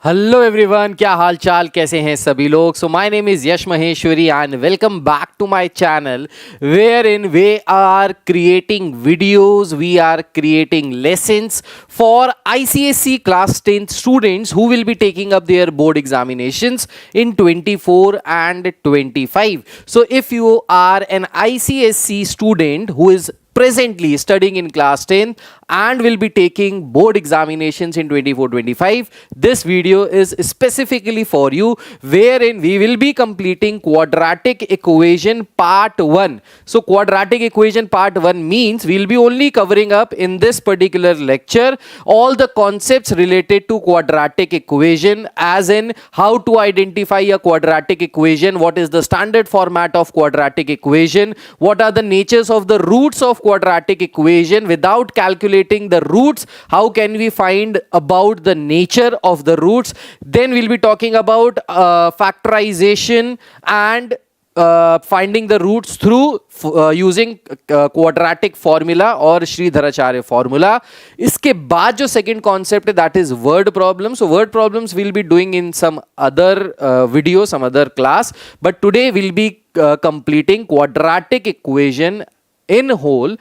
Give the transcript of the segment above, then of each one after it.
Hello everyone, क्या हाल चाल, कैसे हैं सभी लोग। So my name is Yash Maheshwari and welcome back to my channel where in we are creating videos, we are creating lessons for ICSE class 10 students who will be taking up their board examinations in 24 and 25. So if you are an ICSE student who is presently studying in class 10 and will be taking board examinations in 24-25, this video is specifically for you, wherein we will be completing quadratic equation part 1. So quadratic equation part 1 means we'll be only covering up in this particular lecture all the concepts related to quadratic equation, as in how to identify a quadratic equation, what is the standard format of quadratic equation, what are the natures of the roots of quadratic equation. Without calculating the roots, how can we find about the nature of the roots? Then we'll be talking about factorization and finding the roots through using quadratic formula और Shridharacharya formula. इसके बाद जो second concept है, that is word problems. So word problems we'll be doing in some other video, some other class, but today we'll be completing quadratic equation in whole.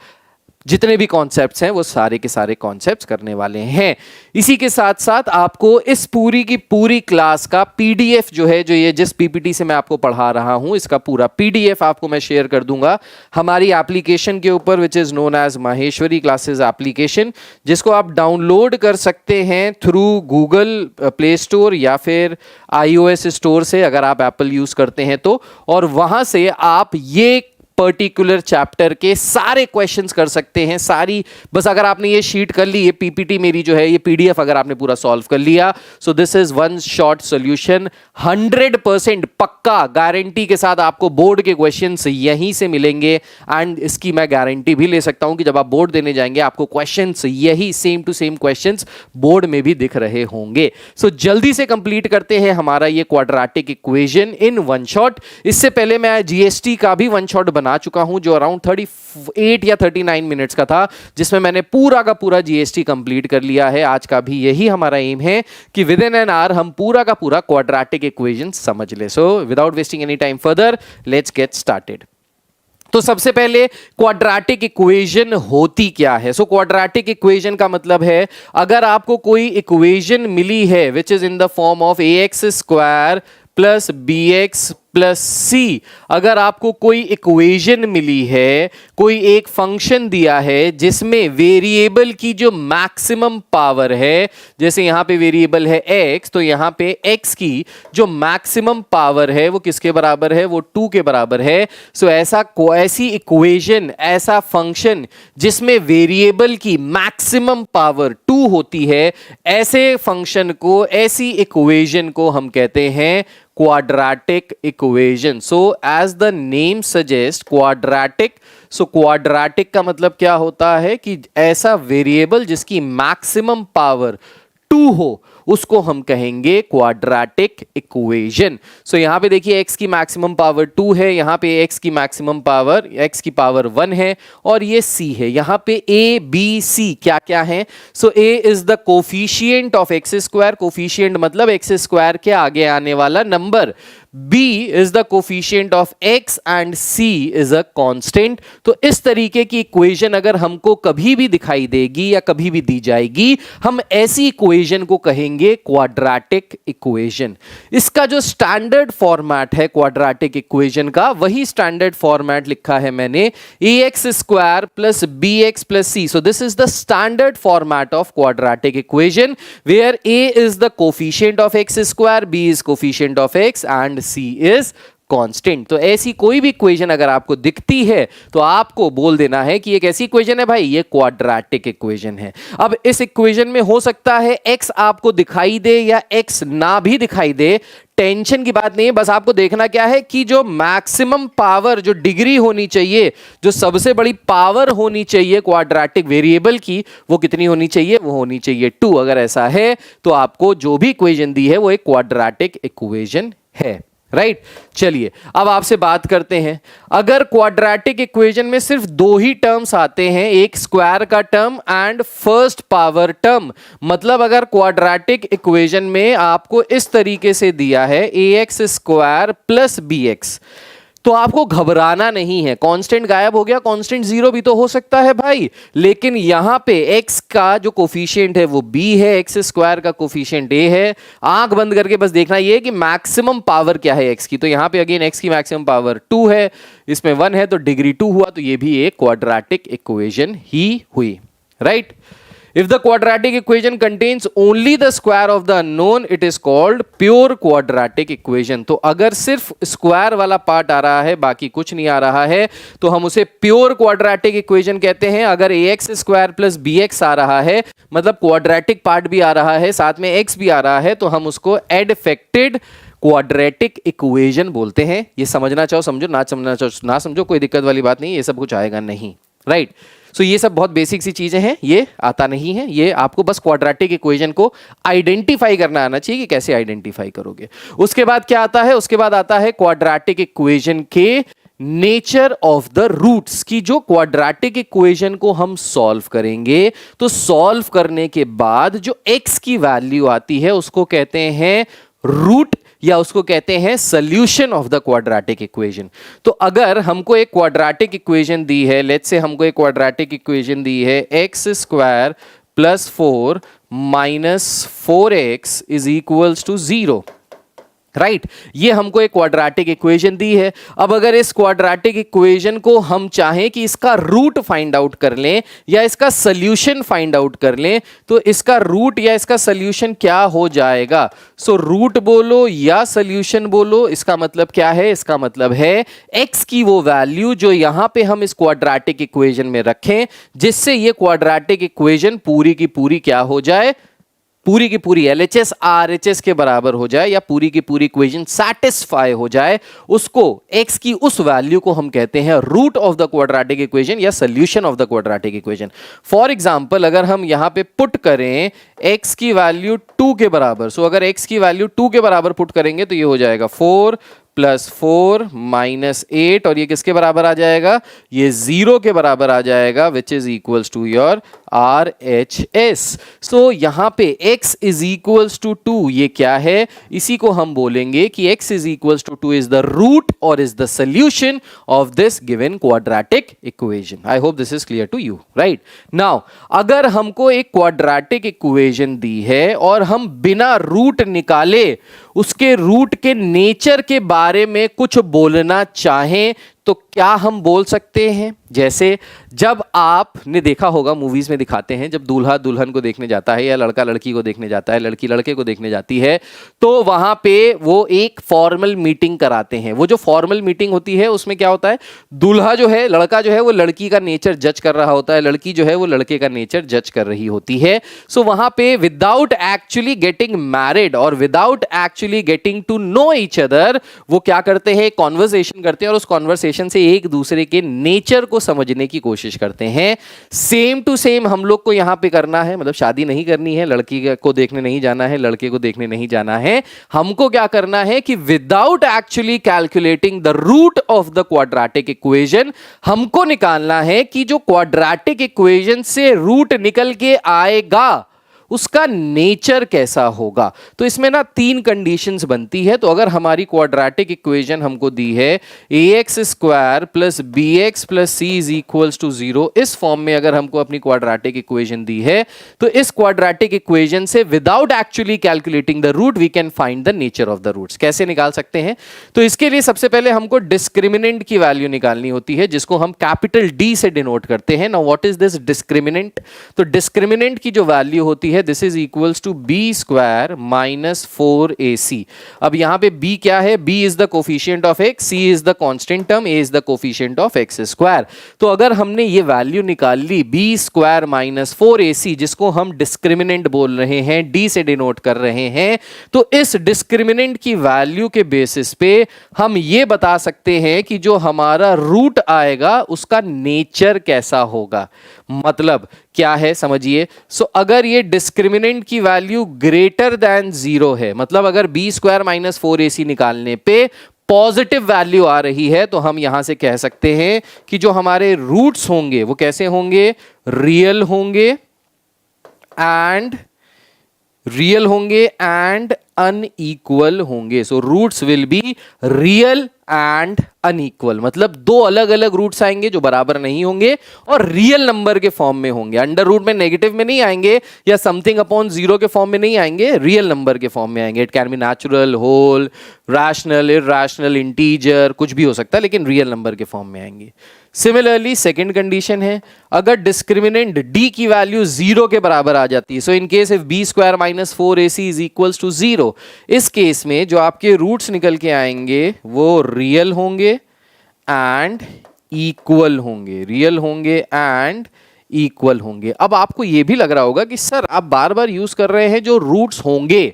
जितने भी concepts हैं वो सारे के सारे कॉन्सेप्ट्स करने वाले हैं. इसी के साथ साथ आपको इस पूरी की पूरी क्लास का PDF जो है, जो ये जिस PPT से मैं आपको पढ़ा रहा हूं, इसका पूरा PDF आपको मैं शेयर कर दूंगा हमारी एप्लीकेशन के ऊपर, which is known as Maheshwari classes application, जिसको आप डाउनलोड कर सकते हैं थ्रू गूगल प्ले स्टोर या फिर iOS स्टोर से, अगर आप एप्पल यूज करते हैं तो. और वहां से आप ये पर्टिकुलर चैप्टर के सारे क्वेश्चंस कर सकते हैं. सारी, बस अगर आपने ये शीट कर ली, ये PPT मेरी जो है, ये PDF अगर आपने पूरा सॉल्व कर लिया, सो this is one short solution. 100% पक्का गारंटी के साथ आपको बोर्ड के क्वेश्चंस यहीं से मिलेंगे. एंड इसकी मैं गारंटी भी ले सकता हूं कि जब आप बोर्ड देने जाएंगे आपको क्वेश्चंस यही same to same questions board में भी दिख रहे होंगे. सो जल्दी से कंप्लीट करते हैं हमारा ये quadratic equation in one shot. इससे पहले मैं GST का भी वन शॉट बना चुका हूं, जो अराउंड 38 या 39 मिनट्स का था, जिसमें मैंने पूरा का पूरा GST कंप्लीट कर लिया है. आज का भी यही हमारा एम है कि विद इन एन आवर हम पूरा का पूरा क्वाड्रेटिक इक्वेशन समझ ले. So without wasting any time further, let's get started. तो सबसे पहले क्वाड्रेटिक इक्वेशन होती क्या है. सो क्वाड्रेटिक इक्वेशन का मतलब है, अगर आपको कोई इक्वेशन मिली है which is in the form of AX² plus BX plus C, अगर आपको कोई इक्वेशन मिली है, कोई एक फंक्शन दिया है जिसमें वेरिएबल की जो मैक्सिमम पावर है, जैसे यहां पे वेरिएबल है x, तो यहां पे x की जो मैक्सिमम पावर है वो किसके बराबर है, वो 2 के बराबर है. सो ऐसी इक्वेशन, ऐसा फंक्शन जिसमें वेरिएबल की मैक्सिमम पावर 2 होती है, ऐसे फंक्शन को, ऐसी इक्वेशन को हम कहते हैं quadratic equation. So as the name suggests, quadratic. So quadratic का मतलब क्या होता है कि ऐसा वेरिएबल जिसकी मैक्सिमम पावर 2 हो, उसको हम कहेंगे क्वाड्रेटिक इक्वेशन. सो यहां पे देखिए x की मैक्सिमम पावर 2 है, यहां पे x की मैक्सिमम पावर, x की पावर 1 है, और ये c है. यहां पे a b c क्या क्या है. सो a is the coefficient of x², coefficient मतलब x² के आगे आने वाला number. b is the coefficient of x and c is a constant. तो इस तरीके की इक्वेशन अगर हमको कभी भी दिखाई देगी या कभी भी दी जाएगी, हम ऐसी इक्वेशन को कहेंगे क्वाड्रेटिक इक्वेशन. इसका जो स्टैंडर्ड फॉर्मेट है क्वाड्रेटिक इक्वेशन का, वही स्टैंडर्ड फॉर्मेट लिखा है मैंने, AX² plus BX plus C. So this is the standard format of quadratic equation, where A is the coefficient of x², B is coefficient of x and C is constant. तो ऐसी कोई भी equation अगर आपको दिखती है तो आपको बोल देना है कि एक ऐसी इक्वेशन है भाई, ये क्वाड्रेटिक इक्वेशन है. अब इस इक्वेशन में हो सकता है x आपको दिखाई दे या x ना भी दिखाई दे, टेंशन की बात नहीं है. बस आपको देखना क्या है कि जो मैक्सिमम पावर, जो डिग्री होनी चाहिए, जो सबसे बड़ी पावर होनी चाहिए क्वाड्रेटिक वेरिएबल की, वो कितनी होनी चाहिए, वो होनी चाहिए 2. अगर ऐसा है तो आपको जो भी इक्वेशन दी है वो एक क्वाड्रेटिक इक्वेशन है. राइट चलिए अब आपसे बात करते हैं, अगर क्वाड्रेटिक इक्वेशन में सिर्फ दो ही टर्म्स आते हैं, एक स्क्वायर का term and first power term, मतलब अगर क्वाड्रेटिक इक्वेशन में आपको इस तरीके से दिया है ax स्क्वायर प्लस bx, तो आपको घबराना नहीं है, कांस्टेंट गायब हो गया, कांस्टेंट जीरो भी तो हो सकता है भाई, लेकिन यहां पे x का जो कोफिशिएंट है वो b है, x स्क्वायर का कोफिशिएंट a है। आंख बंद करके बस देखना ये कि मैक्सिमम पावर क्या है x की, तो यहां पे अगेन x की मैक्सिमम पावर 2 है, इसमें 1 है तो डिग्री 2 हुआ, तो ये भी एक क्वाड्रेटिक इक्वेशन ही हुई, right. If the quadratic equation contains only the square of the unknown, it is called pure quadratic equation. तो अगर सिर्फ स्क्वायर वाला पार्ट आ रहा है, बाकी कुछ नहीं आ रहा है, तो हम उसे प्योर क्वाड्रेटिक इक्वेशन कहते हैं। अगर ax स्क्वायर प्लस bx आ रहा है, मतलब क्वाड्रेटिक पार्ट भी आ रहा है, साथ में x भी आ रहा है, तो हम उसको एडफेक्टेड क्वाड्रेटिक इक्वेशन बोलते हैं। ये समझना चाहो समझो, ना समझना चाहो ना समझो, कोई दिक्कत वाली बात नहीं, ये सब कुछ आएगा नहीं, राइट। सो ये सब बहुत बेसिक सी चीजें हैं, ये आता नहीं है, ये आपको बस क्वाड्रेटिक इक्वेशन को आइडेंटिफाई करना आना चाहिए कि कैसे आइडेंटिफाई करोगे। उसके बाद क्या आता है, उसके बाद आता है क्वाड्रेटिक इक्वेशन के नेचर ऑफ द रूट्स, की जो क्वाड्रेटिक इक्वेशन को हम सॉल्व करेंगे, तो सॉल्व करने के बाद जो x की वैल्यू आती है उसको कहते हैं रूट, या उसको कहते हैं solution of the quadratic equation. तो अगर हमको एक क्वाड्रेटिक इक्वेशन दी है, लेट्स से हमको एक क्वाड्रेटिक इक्वेशन दी है x square plus 4 minus 4x is equals to 0, right ये हमको एक क्वाड्रेटिक इक्वेशन दी है। अब अगर इस क्वाड्रेटिक इक्वेशन को हम चाहें कि इसका रूट फाइंड आउट कर लें या इसका सॉल्यूशन फाइंड आउट कर लें, तो इसका रूट या इसका सॉल्यूशन क्या हो जाएगा। सो रूट बोलो या सॉल्यूशन बोलो, इसका मतलब क्या है, इसका मतलब है x की वो वैल्यू जो यहां पे हम इस क्वाड्रेटिक इक्वेशन में रखें, जिससे ये क्वाड्रेटिक इक्वेशन पूरी की पूरी क्या हो जाए, पूरी की पूरी LHS RHS के बराबर हो जाए, या पूरी की पूरी इक्वेशन सैटिस्फाई हो जाए, उसको x की उस वैल्यू को हम कहते हैं root of the quadratic equation या solution of the quadratic equation. For example अगर हम यहां पे पुट करें x की वैल्यू 2 के बराबर, सो अगर x की वैल्यू 2 के बराबर पुट करेंगे तो ये हो जाएगा 4 प्लस 4 माइनस 8, और ये किसके बराबर आ जाएगा, ये 0 के बराबर आ जाएगा, which is equals to your RHS। So यहां पे x इज इक्वल्स टू 2, ये क्या है, इसी को हम बोलेंगे कि x is equals to 2 is the root और is the solution of this given quadratic equation. I hope this is clear to you, right. Now अगर हमको एक क्वाड्रेटिक इक्वेशन दी है और हम बिना रूट निकाले उसके रूट के नेचर के बारे में कुछ बोलना चाहें, तो क्या हम बोल सकते हैं। जैसे जब आपने देखा होगा मूवीज में दिखाते हैं, जब दूल्हा दुल्हन को देखने जाता है या लड़का लड़की को देखने जाता है, लड़की लड़के को देखने जाती है, तो वहां पे वो एक फॉर्मल मीटिंग कराते हैं। वो जो फॉर्मल मीटिंग होती है उसमें क्या होता है, दूल्हा जो है, लड़का जो है वो लड़की का नेचर जज कर रहा होता है, लड़की जो है वो लड़के का नेचर जज कर रही होती है। सो वहां पे विदाउट एक्चुअली गेटिंग मैरिड और without actually getting to know each other, वो क्या करते हैं, कॉन्वर्सेशन करते हैं और उस कॉन्वर्सेशन से एक दूसरे के नेचर को समझने की कोशिश करते हैं। सेम टू सेम हम लोग को यहां पे करना है, मतलब शादी नहीं करनी है, लड़की को देखने नहीं जाना है, लड़के को देखने नहीं जाना है। हमको क्या करना है कि without actually calculating the root of the quadratic equation, हमको निकालना है कि जो क्वाड्रेटिक इक्वेशन से रूट निकल के आएगा उसका नेचर कैसा होगा। तो इसमें ना 3 कंडीशंस बनती है। तो अगर हमारी क्वाड्रेटिक इक्वेशन हमको दी है ax square plus bx plus c is equals to 0, इस फॉर्म में अगर हमको अपनी क्वाड्रेटिक इक्वेशन दी है, तो इस क्वाड्रेटिक इक्वेशन से without actually calculating the root we can find the nature of the roots. कैसे निकाल सकते हैं, तो इसके लिए सबसे पहले हमको डिस्क्रिमिनेंट की वैल्यू निकालनी होती है, जिसको हम कैपिटल D से डिनोट करते हैं। Now what is this discriminant, तो डिस्क्रिमिनेंट की जो वैल्यू होती है this is equals to b square minus 4ac। अब यहां पे b क्या है, b is the coefficient of x, c is the constant term, a is the coefficient of x square. तो अगर हमने ये वैल्यू निकाल ली b स्क्वायर माइनस 4ac, जिसको हम डिस्क्रिमिनेंट बोल रहे हैं, d से डिनोट कर रहे हैं, तो इस डिस्क्रिमिनेंट की वैल्यू के बेसिस पे हम ये बता सकते हैं कि जो हमारा रूट आएगा उसका नेचर कैसा होगा। मतलब क्या है समझिए। सो अगर ये डिस्क्रिमिनेंट की वैल्यू ग्रेटर देन 0 है, मतलब अगर बी स्क्वायर माइनस 4ac निकालने पे पॉजिटिव वैल्यू आ रही है, तो हम यहां से कह सकते हैं कि जो हमारे रूट्स होंगे वो कैसे होंगे, रियल होंगे एंड अनइक्वल होंगे। So roots will be real and unequal, मतलब दो अलग अलग रूट्स आएंगे जो बराबर नहीं होंगे और रियल नंबर के फॉर्म में होंगे। अंडर रूट में नेगेटिव में नहीं आएंगे या समथिंग अपॉन जीरो के फॉर्म में नहीं आएंगे, रियल नंबर के फॉर्म में आएंगे। It can be natural, whole, rational, irrational, integer, कुछ भी हो सकता है, लेकिन रियल नंबर के फॉर्म में आएंगे। सिमिलरली सेकंड कंडीशन है, अगर डिस्क्रिमिनेंट d की वैल्यू 0 के बराबर आ जाती है, so in case if b square minus 4ac is equals to 0, इस केस में जो आपके रूट्स निकल के आएंगे वो रियल होंगे एंड इक्वल होंगे, रियल होंगे एंड इक्वल होंगे। अब आपको यह भी लग रहा होगा कि सर आप बार बार यूज कर रहे हैं जो रूट्स होंगे,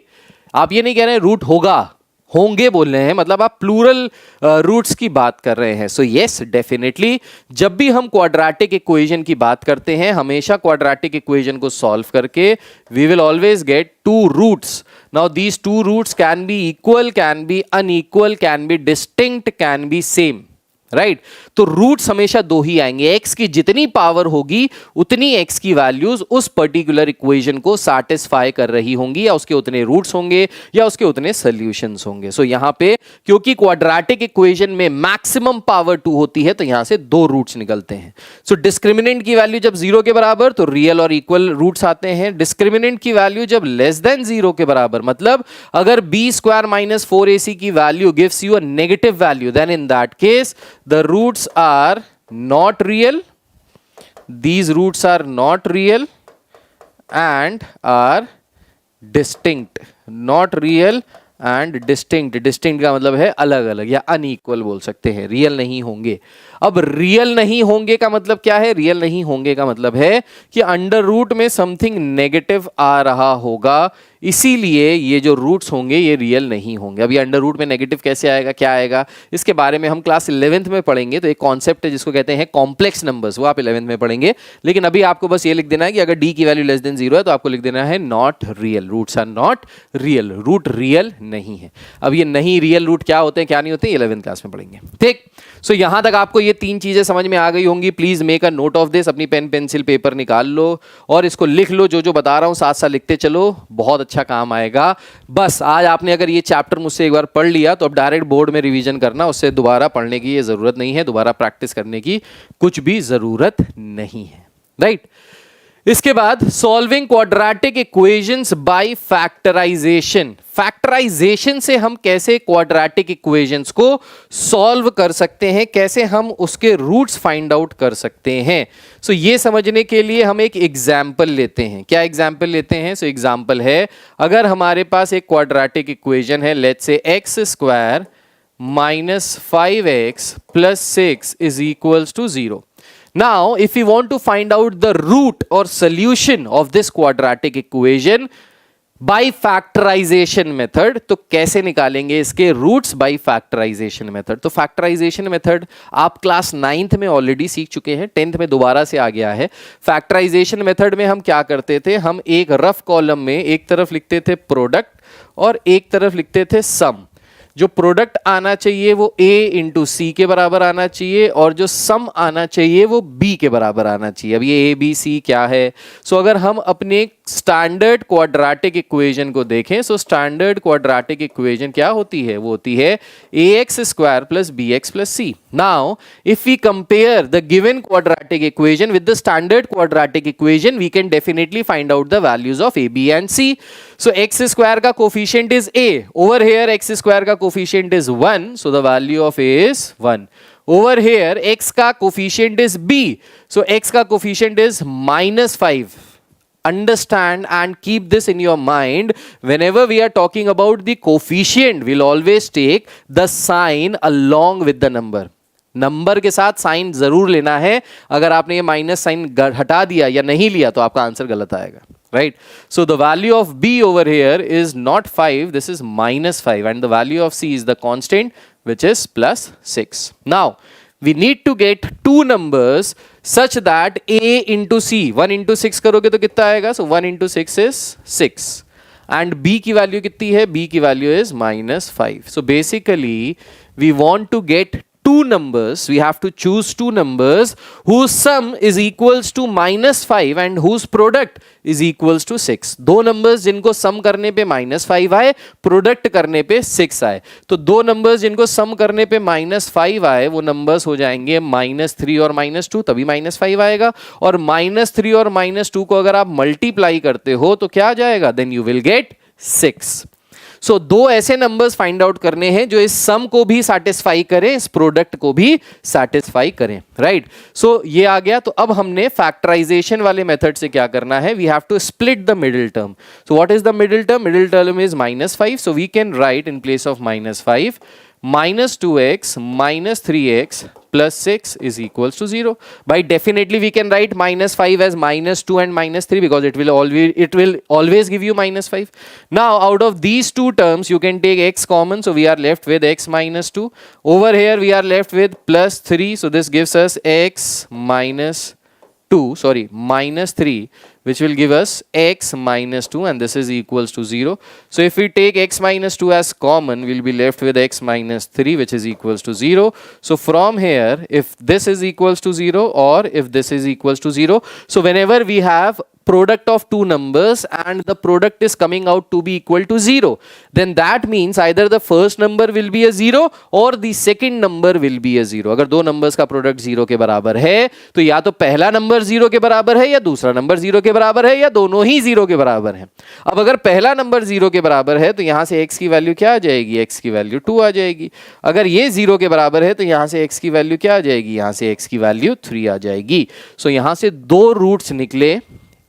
आप ये नहीं कह रहे हैं रूट होगा, होंगे बोल रहे हैं, मतलब आप प्लूरल रूट्स की बात कर रहे हैं। सो यस डेफिनेटली, जब भी हम क्वाड्रेटिक इक्वेशन की बात करते हैं, हमेशा क्वाड्रेटिक इक्वेशन को सॉल्व करके we will always get two roots. Now these two roots can be equal, can be unequal, can be distinct, can be same, right. तो रूट्स हमेशा दो ही आएंगे, x की जितनी पावर होगी उतनी x की वैल्यूज उस पर्टिकुलर इक्वेशन को सैटिस्फाई कर रही होंगी, या उसके उतने रूट्स होंगे या उसके उतने सॉल्यूशंस होंगे। सो यहां पे क्योंकि क्वाड्रेटिक इक्वेशन में मैक्सिमम पावर 2 होती है, तो यहां से दो रूट्स निकलते हैं। सो डिस्क्रिमिनेंट की वैल्यू जब 0 के बराबर, तो रियल और इक्वल रूट्स आते हैं। डिस्क्रिमिनेंट की वैल्यू जब लेस देन 0 के बराबर, मतलब अगर b स्क्वायर माइनस 4ac की value gives you a negative value, then in that case the roots are not real, these roots are not real and are distinct, not real and distinct, distinct का मतलब है अलग अलग या unequal बोल सकते हैं, रियल नहीं होंगे। अब रियल नहीं होंगे का मतलब क्या है, रियल नहीं होंगे का मतलब है कि अंडर रूट में समथिंग नेगेटिव आ रहा होगा, इसीलिए ये जो रूट्स होंगे ये रियल नहीं होंगे। अभी अंडर रूट में नेगेटिव कैसे आएगा, क्या आएगा, इसके बारे में हम क्लास 11th में पढ़ेंगे। तो एक कॉन्सेप्ट है जिसको कहते हैं कॉम्प्लेक्स नंबर्स, वो आप 11th में पढ़ेंगे। लेकिन अभी आपको बस ये लिख देना है कि अगर d की वैल्यू लेस देन 0 है तो आपको लिख देना है not real, roots are not real, root real नहीं है। अब ये नहीं रियल रूट क्या होते हैं क्या नहीं होते, 11th क्लास में पढ़ेंगे, ठीक। सो यहां तक आपको ये तीन चीजें समझ में आ गई होंगी। Please make a note of this, अपनी पेन पेंसिल पेपर निकाल लो और इसको लिख लो, जो जो बता रहा हूं साथ साथ लिखते चलो, बहुत अच्छा काम आएगा। बस आज आपने अगर ये चैप्टर मुझसे एक बार पढ़ लिया तो अब डायरेक्ट बोर्ड में रिवीजन करना, उससे दोबारा पढ़ने की ये जरूरत नहीं है, दोबारा प्रैक्टिस करने की कुछ भी जरूरत नहीं है, राइट। इसके बाद solving quadratic equations by factorization. Factorization से हम कैसे क्वाड्रेटिक इक्वेशंस को सॉल्व कर सकते हैं, कैसे हम उसके रूट्स फाइंड आउट कर सकते हैं। सो ये समझने के लिए हम एक एग्जाम्पल लेते हैं। क्या एग्जाम्पल लेते हैं? सो एग्जाम्पल है, अगर हमारे पास एक क्वाड्रेटिक इक्वेशन है, let's say x square minus 5x plus 6 is equals to 0. Now, if we want to find out the root or solution of this quadratic equation by factorization method, तो कैसे निकालेंगे इसके रूट्स by factorization method? तो factorization method आप class 9th में already सीख चुके हैं, 10th में दोबारा से आ गया है। factorization method में हम क्या करते थे, हम एक रफ कॉलम में एक तरफ लिखते थे प्रोडक्ट और एक तरफ लिखते थे सम। जो प्रोडक्ट आना चाहिए वो a इंटू सी के बराबर आना चाहिए और जो सम आना चाहिए वो b के बराबर आना चाहिए। अब ये a b c क्या है? सो अगर हम अपने स्टैंडर्ड क्वाड्रेटिक इक्वेशन को देखें, सो स्टैंडर्ड क्वाड्रेटिक इक्वेशन क्या होती है? वो होती है ax square plus bx plus c. Now if we compare the given quadratic equation with the standard quadratic equation, we can definitely find out the values of a b and c. So x square का coefficient is a, over here x square का coefficient is 1, so the value of a is 1. Over here x का coefficient is b, so x का coefficient is -5. Understand and keep this in your mind. Whenever we are talking about the coefficient, we'll always take the sign along with the number. Number के साथ sign जरूर लेना है। अगर आपने ये minus sign हटा दिया या नहीं लिया तो आपका आंसर गलत आएगा, right? So the value of b over here is not 5, this is -5, and the value of c is the constant which is +6. Now we need to get two numbers such that a into c, 1 into 6 करोगे तो कितना आएगा? So 1 into 6 is 6 and b की value कितनी है? b की value is -5. So basically we want to get two numbers. We have to choose two numbers whose sum is equals to -5 and whose product is equals to 6. दो numbers जिनको sum करने पे -5 आए, product करने पे 6 आए. तो दो numbers जिनको sum करने पे -5 आए, वो numbers हो जाएंगे -3 और -2, तभी -5 आएगा. और -3 और -2 को अगर आप multiply करते हो तो क्या आ जाएगा? Then you will get 6. सो दो ऐसे नंबर्स फाइंड आउट करने हैं जो इस सम को भी सैटिस्फाई करें, इस प्रोडक्ट को भी सैटिस्फाई करें, राइट? सो ये आ गया. तो अब हमने फैक्टराइजेशन वाले मेथड से क्या करना है? We have to split the middle term. So what is the middle term? Middle term is -5. So we can write in place of -5 -2x -3x plus 6 is equals to 0. By definitely we can write -5 as -2 and -3 because it will always give you -5. Now out of these two terms you can take x common, so we are left with x -2. Over here we are left with +3, so this gives us x -3, which will give us x -2, and this is equals to 0. So if we take x -2 as common, we'll be left with x -3, which is equals to 0. So from here, if this is equals to 0 or if this is equals to 0, so whenever we have product of two numbers and the product is coming out to be equal to 0, then that means either the first number will be a 0 or the second number will be a 0. अगर दो numbers का product 0 के बराबर है तो या तो पहला number 0 के बराबर है या दूसरा number 0 के बराबर है या दोनों ही 0 के बराबर है. अब अगर पहला number 0 के बराबर है तो यहां से x की वैल्यू क्या आ जाएगी? x की वैल्यू 2 आ जाएगी. अगर ये 0 के बराबर है तो यहां से x की वैल्यू क्या आ जाएगी? यहां से x की वैल्यू 3 आ जाएगी. सो यहां से दो रूट्स निकले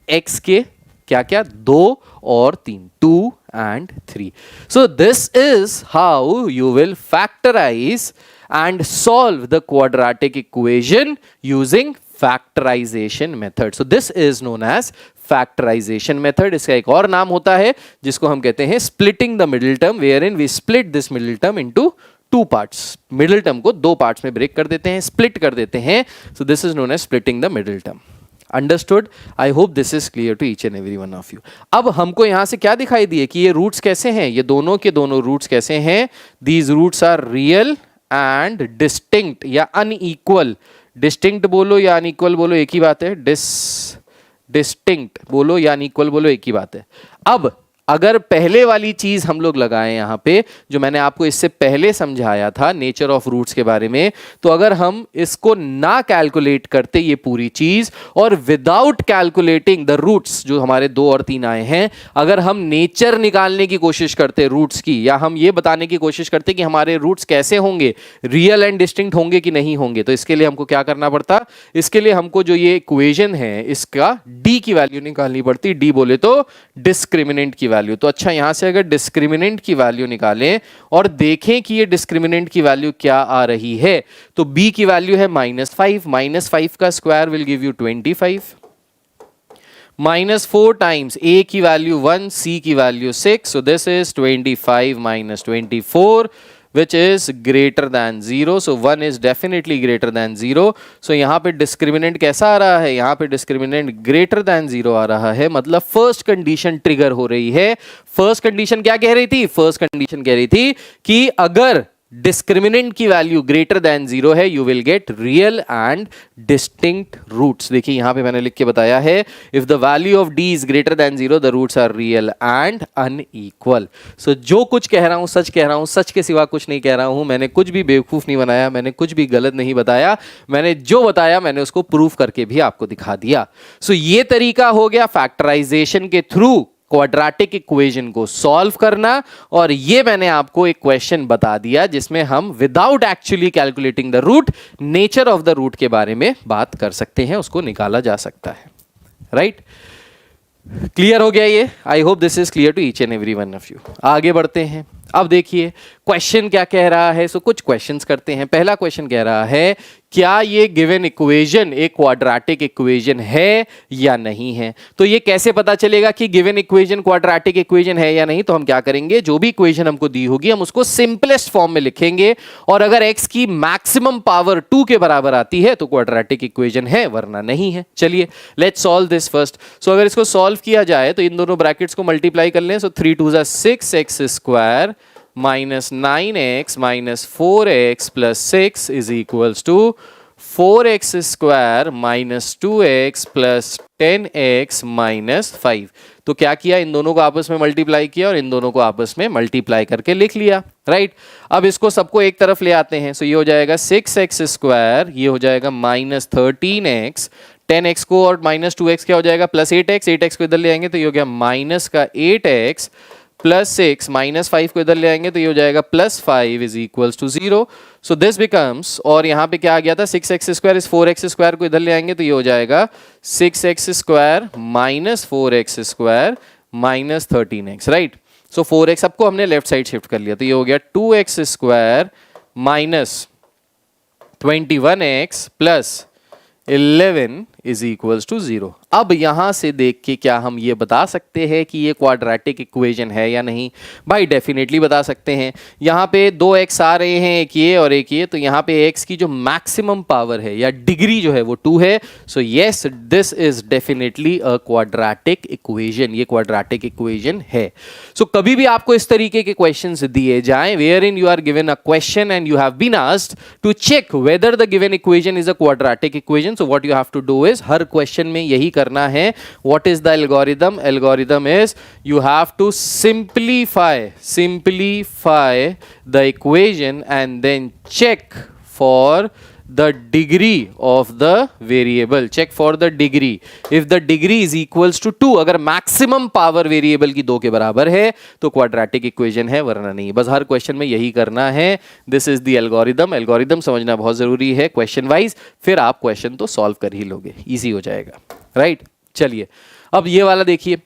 x के, क्या क्या? 2 और 3, 2 and 3. So this is how you will factorize and solve the quadratic equation using factorization method. So this is known as factorization method. इसका एक और नाम होता है जिसको हम कहते हैं splitting the middle term, wherein we split this middle term into two parts. Middle term को दो पार्ट्स में ब्रेक कर देते हैं, स्प्लिट कर देते हैं. So this is known as splitting the middle term. Understood? I hope this is clear to each and every one of you. अब हमको यहां से क्या दिखाई दिए कि ये रूट्स कैसे हैं? ये दोनों के दोनों रूट्स कैसे हैं? These roots are real and distinct या अनइक्वल. डिस्टिंक्ट बोलो या अनइक्वल बोलो एक ही बात है. डिस्टिंक्ट बोलो या अनइक्वल बोलो एक ही बात है. अब अगर पहले वाली चीज हम लोग लगाएं यहां पे, जो मैंने आपको इससे पहले समझाया था नेचर ऑफ रूट्स के बारे में, तो अगर हम इसको ना कैलकुलेट करते ये पूरी चीज और विदाउट कैलकुलेटिंग द रूट्स जो हमारे 2 और 3 आए हैं, अगर हम नेचर निकालने की कोशिश करते रूट्स की, या हम ये बताने की कोशिश करते कि हमारे रूट्स कैसे होंगे, रियल एंड डिस्टिंक्ट होंगे कि नहीं होंगे, तो इसके लिए हमको क्या करना पड़ता? इसके लिए हमको जो ये इक्वेशन है इसका d की वैल्यू निकालनी पड़ती. d बोले तो डिस्क्रिमिनेंट की वैल्यू. तो अच्छा, यहां से अगर डिस्क्रिमिनेंट की वैल्यू निकालें और देखें कि ये डिस्क्रिमिनेंट की वैल्यू क्या आ रही है, तो b की वैल्यू है -5. -5 का square will give you 25. -4 times a की वैल्यू 1, c की value 6. So this is 25 - 24 which is greater than 0. So 1 is definitely greater than 0. So यहाँ पे डिस्क्रिमिनेंट कैसा आ रहा है? यहाँ पे डिस्क्रिमिनेंट greater than 0 आ रहा है. मतलब फर्स्ट कंडीशन ट्रिगर हो रही है. फर्स्ट कंडीशन क्या कह रही थी? फर्स्ट कंडीशन कह रही थी कि अगर डिस्क्रिमिनेंट की वैल्यू ग्रेटर देन 0 है, you will get real and distinct roots. देखिए यहां पे मैंने लिख के बताया है, if the value of d is greater than 0 the roots are real and unequal. So जो कुछ कह रहा हूं सच कह रहा हूं, सच के सिवा कुछ नहीं कह रहा हूं. मैंने कुछ भी बेवकूफ नहीं बनाया, मैंने कुछ भी गलत नहीं बताया. मैंने जो बताया मैंने उसको प्रूफ करके भी आपको दिखा दिया. सो ये तरीका हो गया फैक्टराइजेशन के थ्रू क्वाड्रेटिक इक्वेशन को सॉल्व करना. और ये मैंने आपको एक क्वेश्चन बता दिया जिसमें हम without actually calculating the root nature of the root के बारे में बात कर सकते हैं, उसको निकाला जा सकता है. राइट? क्लियर हो गया ये? I hope this is clear to each and every one of you. आगे बढ़ते हैं. अब देखिए क्वेश्चन क्या कह रहा है। सो कुछ क्वेश्चंस करते हैं। पहला क्वेश्चन कह रहा है क्या ये गिवन इक्वेशन एक क्वाड्रेटिक इक्वेशन है या नहीं है। तो ये कैसे पता चलेगा कि गिवन इक्वेशन क्वाड्रेटिक इक्वेशन है या नहीं। तो हम क्या करेंगे, जो भी इक्वेशन हमको दी होगी हम उसको सिंपलेस्ट फॉर्म में लिखेंगे और अगर x की मैक्सिमम पावर 2 के बराबर आती है तो क्वाड्रेटिक इक्वेशन है, वरना नहीं है। चलिए लेट्स सॉल्व दिस फर्स्ट। सो अगर इसको सॉल्व किया जाए तो इन दोनों ब्रैकेट्स को मल्टीप्लाई कर लें। सो 3 2 6x square minus 9x minus 4x plus 6 is equals to 4x square minus 2x plus 10x minus 5। तो क्या किया, इन दोनों को आपस में मल्टीप्लाई किया और इन दोनों को आपस में मल्टीप्लाई करके लिख लिया, राइट। अब इसको सबको एक तरफ ले आते हैं। सो ये हो जाएगा 6x स्क्वायर, ये हो जाएगा माइनस 13x, 10x को और माइनस 2x क्या हो जाएगा प्लस 8x, 8x को इधर ले आएंगे तो ये हो गया माइनस का 8x प्लस 6 माइनस 5 को इधर ले आएंगे तो ये हो जाएगा plus 5 is equals to 0। So this becomes, और यहाँ पे क्या आ गया था 6x स्क्वायर, इस 4x स्क्वायर को इधर ले आएंगे तो ये हो जाएगा 6x square minus 4x square minus 13x, right. So 4x सबको हमने लेफ्ट साइड शिफ्ट कर लिया तो ये हो गया 2x square minus 21x plus 11 is equals to 0। अब यहां से देख के क्या हम ये बता सकते हैं कि ये क्वाड्रेटिक इक्वेशन है या नहीं। भाई डेफिनेटली बता सकते हैं। यहाँ पे 2x आ रहे हैं, एक ये और एक ये, तो यहाँ पे x की जो मैक्सिमम पावर है या डिग्री जो है वो 2 है। So yes, this is definitely a quadratic equation, ये क्वाड्रेटिक इक्वेशन है। सो कभी भी आपको इस तरीके के क्वेश्चंस दिए जाएं where in you are given a question and you have been asked to check whether the given equation is a quadratic equation, so what you have to do is, हर क्वेश्चन में यही करना है। What is the algorithm? Algorithm is you have to simplify the equation and then check for the degree of the variable. Check for the degree. If the degree is equals to 2, अगर maximum power variable की 2 के बराबर है तो quadratic equation है, वरना नहीं। बस हर क्वेश्चन में यही करना है। This is the algorithm. Algorithm समझना बहुत जरूरी है क्वेश्चन वाइज, फिर आप क्वेश्चन तो सॉल्व कर ही लोगे, इजी हो जाएगा, राइट। चलिए अब ये वाला देखिए,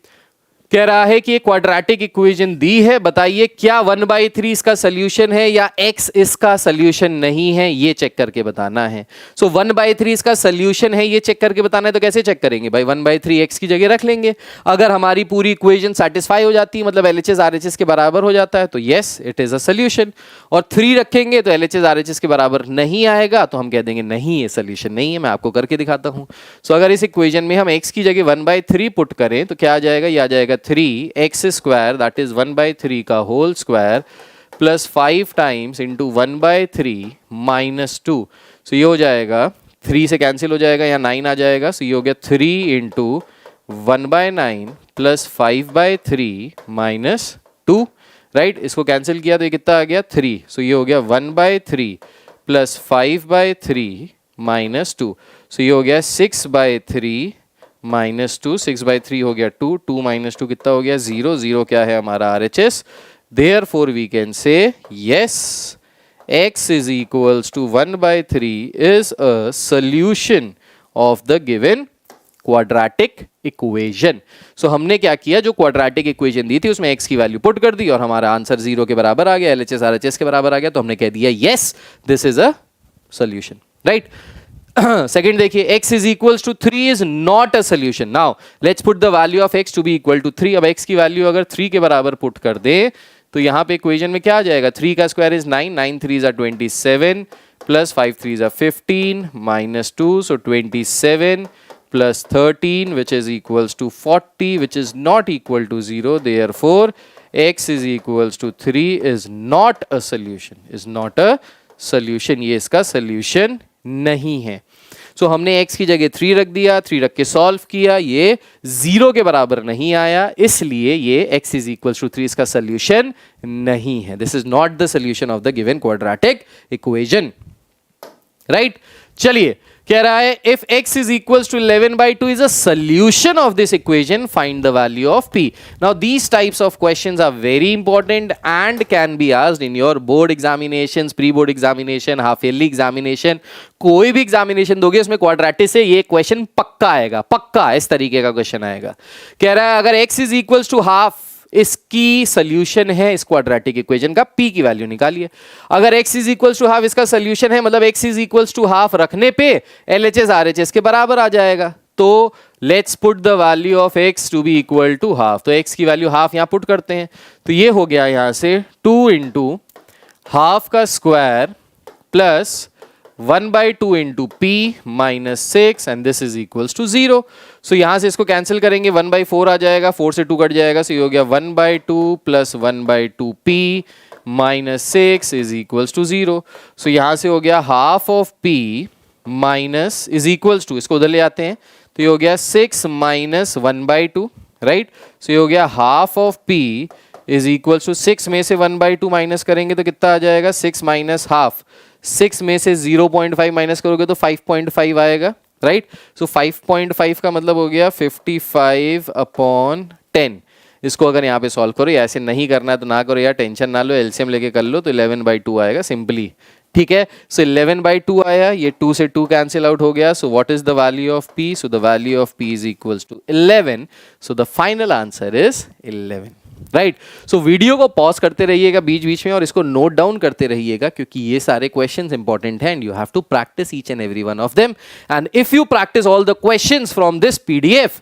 कह रहा है कि क्वाड्रेटिक इक्वेशन दी है, बताइए क्या 1/3 इसका सोल्यूशन है या x इसका सोल्यूशन नहीं है, ये चेक करके बताना है। सो 1/3 इसका सोल्यूशन है, ये चेक करके बताना है। तो कैसे चेक करेंगे भाई, 1/3 x की जगह रख लेंगे। अगर हमारी पूरी इक्वेशन सेटिस्फाई हो जाती है, मतलब LHS RHS के बराबर हो जाता है, तो yes it is a solution. और 3 रखेंगे तो LHS RHS के बराबर नहीं आएगा, तो हम कह देंगे नहीं ये सोल्यूशन नहीं है। मैं आपको करके दिखाता हूं। सो अगर इस इक्वेशन में हम x की जगह 1/3 पुट करें तो क्या आ जाएगा, ये आ जाएगा 3x स्क्वायर दैट इज 1/3 का whole square plus 5 times into 1/3 minus 2। सो ये हो जाएगा 3 से कैंसिल हो जाएगा, यहाँ 9 आ जाएगा। सो ये हो गया 3 इंटू 1/9 प्लस 5/3 माइनस 2, राइट। इसको कैंसिल किया तो ये कितना आ गया 3। सो ये हो गया 1/3 प्लस 5/3 माइनस 2। सो ये हो गया 6/3 माइनस 2, 6/3 हो गया 2, 2 माइनस 2 कितना हो गया 0, 0 क्या है हमारा RHS। Therefore we can say yes x is equals to 1/3 is a solution of the given quadratic equation. So हमने क्या किया, जो क्वाड्रेटिक इक्वेशन दी थी उसमें x की वैल्यू पुट कर दी और हमारा आंसर 0 के बराबर आ गया, LHS RHS के बराबर आ गया, तो हमने कह दिया yes this is a solution, right. Second देखिए, x is equals to 3 is not a solution. Now let's put the value of x to be equal to 3. अब x की वैल्यू अगर 3 के बराबर पुट कर दे तो यहाँ पे इक्वेशन में क्या आ जाएगा, 3 का square is 9, 9 3 are 27 plus 5 3 are 15 minus 2, so 27 plus 13 which is equals to 40 which is not equal to 0. Therefore x is equals to 3 is not a solution, is not a solution. ये इसका solution नहीं है। सो हमने x की जगह 3 रख दिया, 3 रख के सॉल्व किया, ये 0 के बराबर नहीं आया, इसलिए ये x इज इक्वल टू 3 इसका सोल्यूशन नहीं है। This is not the solution of the given quadratic equation, right. चलिए कह रहा है if x is equals to 11/2 is a solution of this equation, find the value of p. Now these types of questions are very important and can be asked in your board examinations, pre-board examination, half yearly examination. कोई भी examination दोगे उसमें quadratic से ये question पक्का आएगा, पक्का इस तरीके का क्वेश्चन आएगा। कह रहा है अगर x is equals to half इसकी सोल्यूशन है इस क्वाड्रेटिक इक्वेशन का, p की वैल्यू निकालिए। अगर x is equals to half इसका सोल्यूशन है, मतलब x is equals to half रखने पे LHS RHS के बराबर आ जाएगा। तो let's put the value of x to be equal to half, तो x की वैल्यू हाफ यहां पुट करते हैं, तो ये हो गया यहां से 2 इंटू हाफ का square plus 1/2 into p minus 6 and this is equals to 0। सो यहां से इसको कैंसिल करेंगे, 1/4 आ जाएगा, 4 से 2 कट जाएगा, सो ये हो गया 1/2 plus 1/2 p minus 6 is equals to 0। सो यहां से हो गया half of p minus is equals to, इसको उधर ले आते हैं, तो ये हो गया 6 माइनस 1/2, राइट। सो ये हो गया half of p is equals to 6 में से 1/2 माइनस करेंगे तो कितना आ जाएगा, 6 माइनस हाफ, 6 में से 0.5 माइनस करोगे तो 5.5 आएगा, राइट। सो 5.5 का मतलब हो गया 55/10। इसको अगर यहाँ पे सॉल्व करो, या ऐसे नहीं करना है तो ना करो यार, टेंशन ना लो, एलसीएम लेके कर लो, तो 11/2 आएगा सिंपली, ठीक है। सो 11/2 आया, ये 2 से 2 कैंसिल आउट हो गया। So what is the value of p? So the value of p is equals to 11। So the final answer is 11, right. So video को पॉज करते रहिएगा बीच बीच में और इसको नोट डाउन करते रहिएगा, क्योंकि ये सारे क्वेश्चंस इंपॉर्टेंट हैं and you have to practice each and every one of them. And if you practice all the questions from this PDF,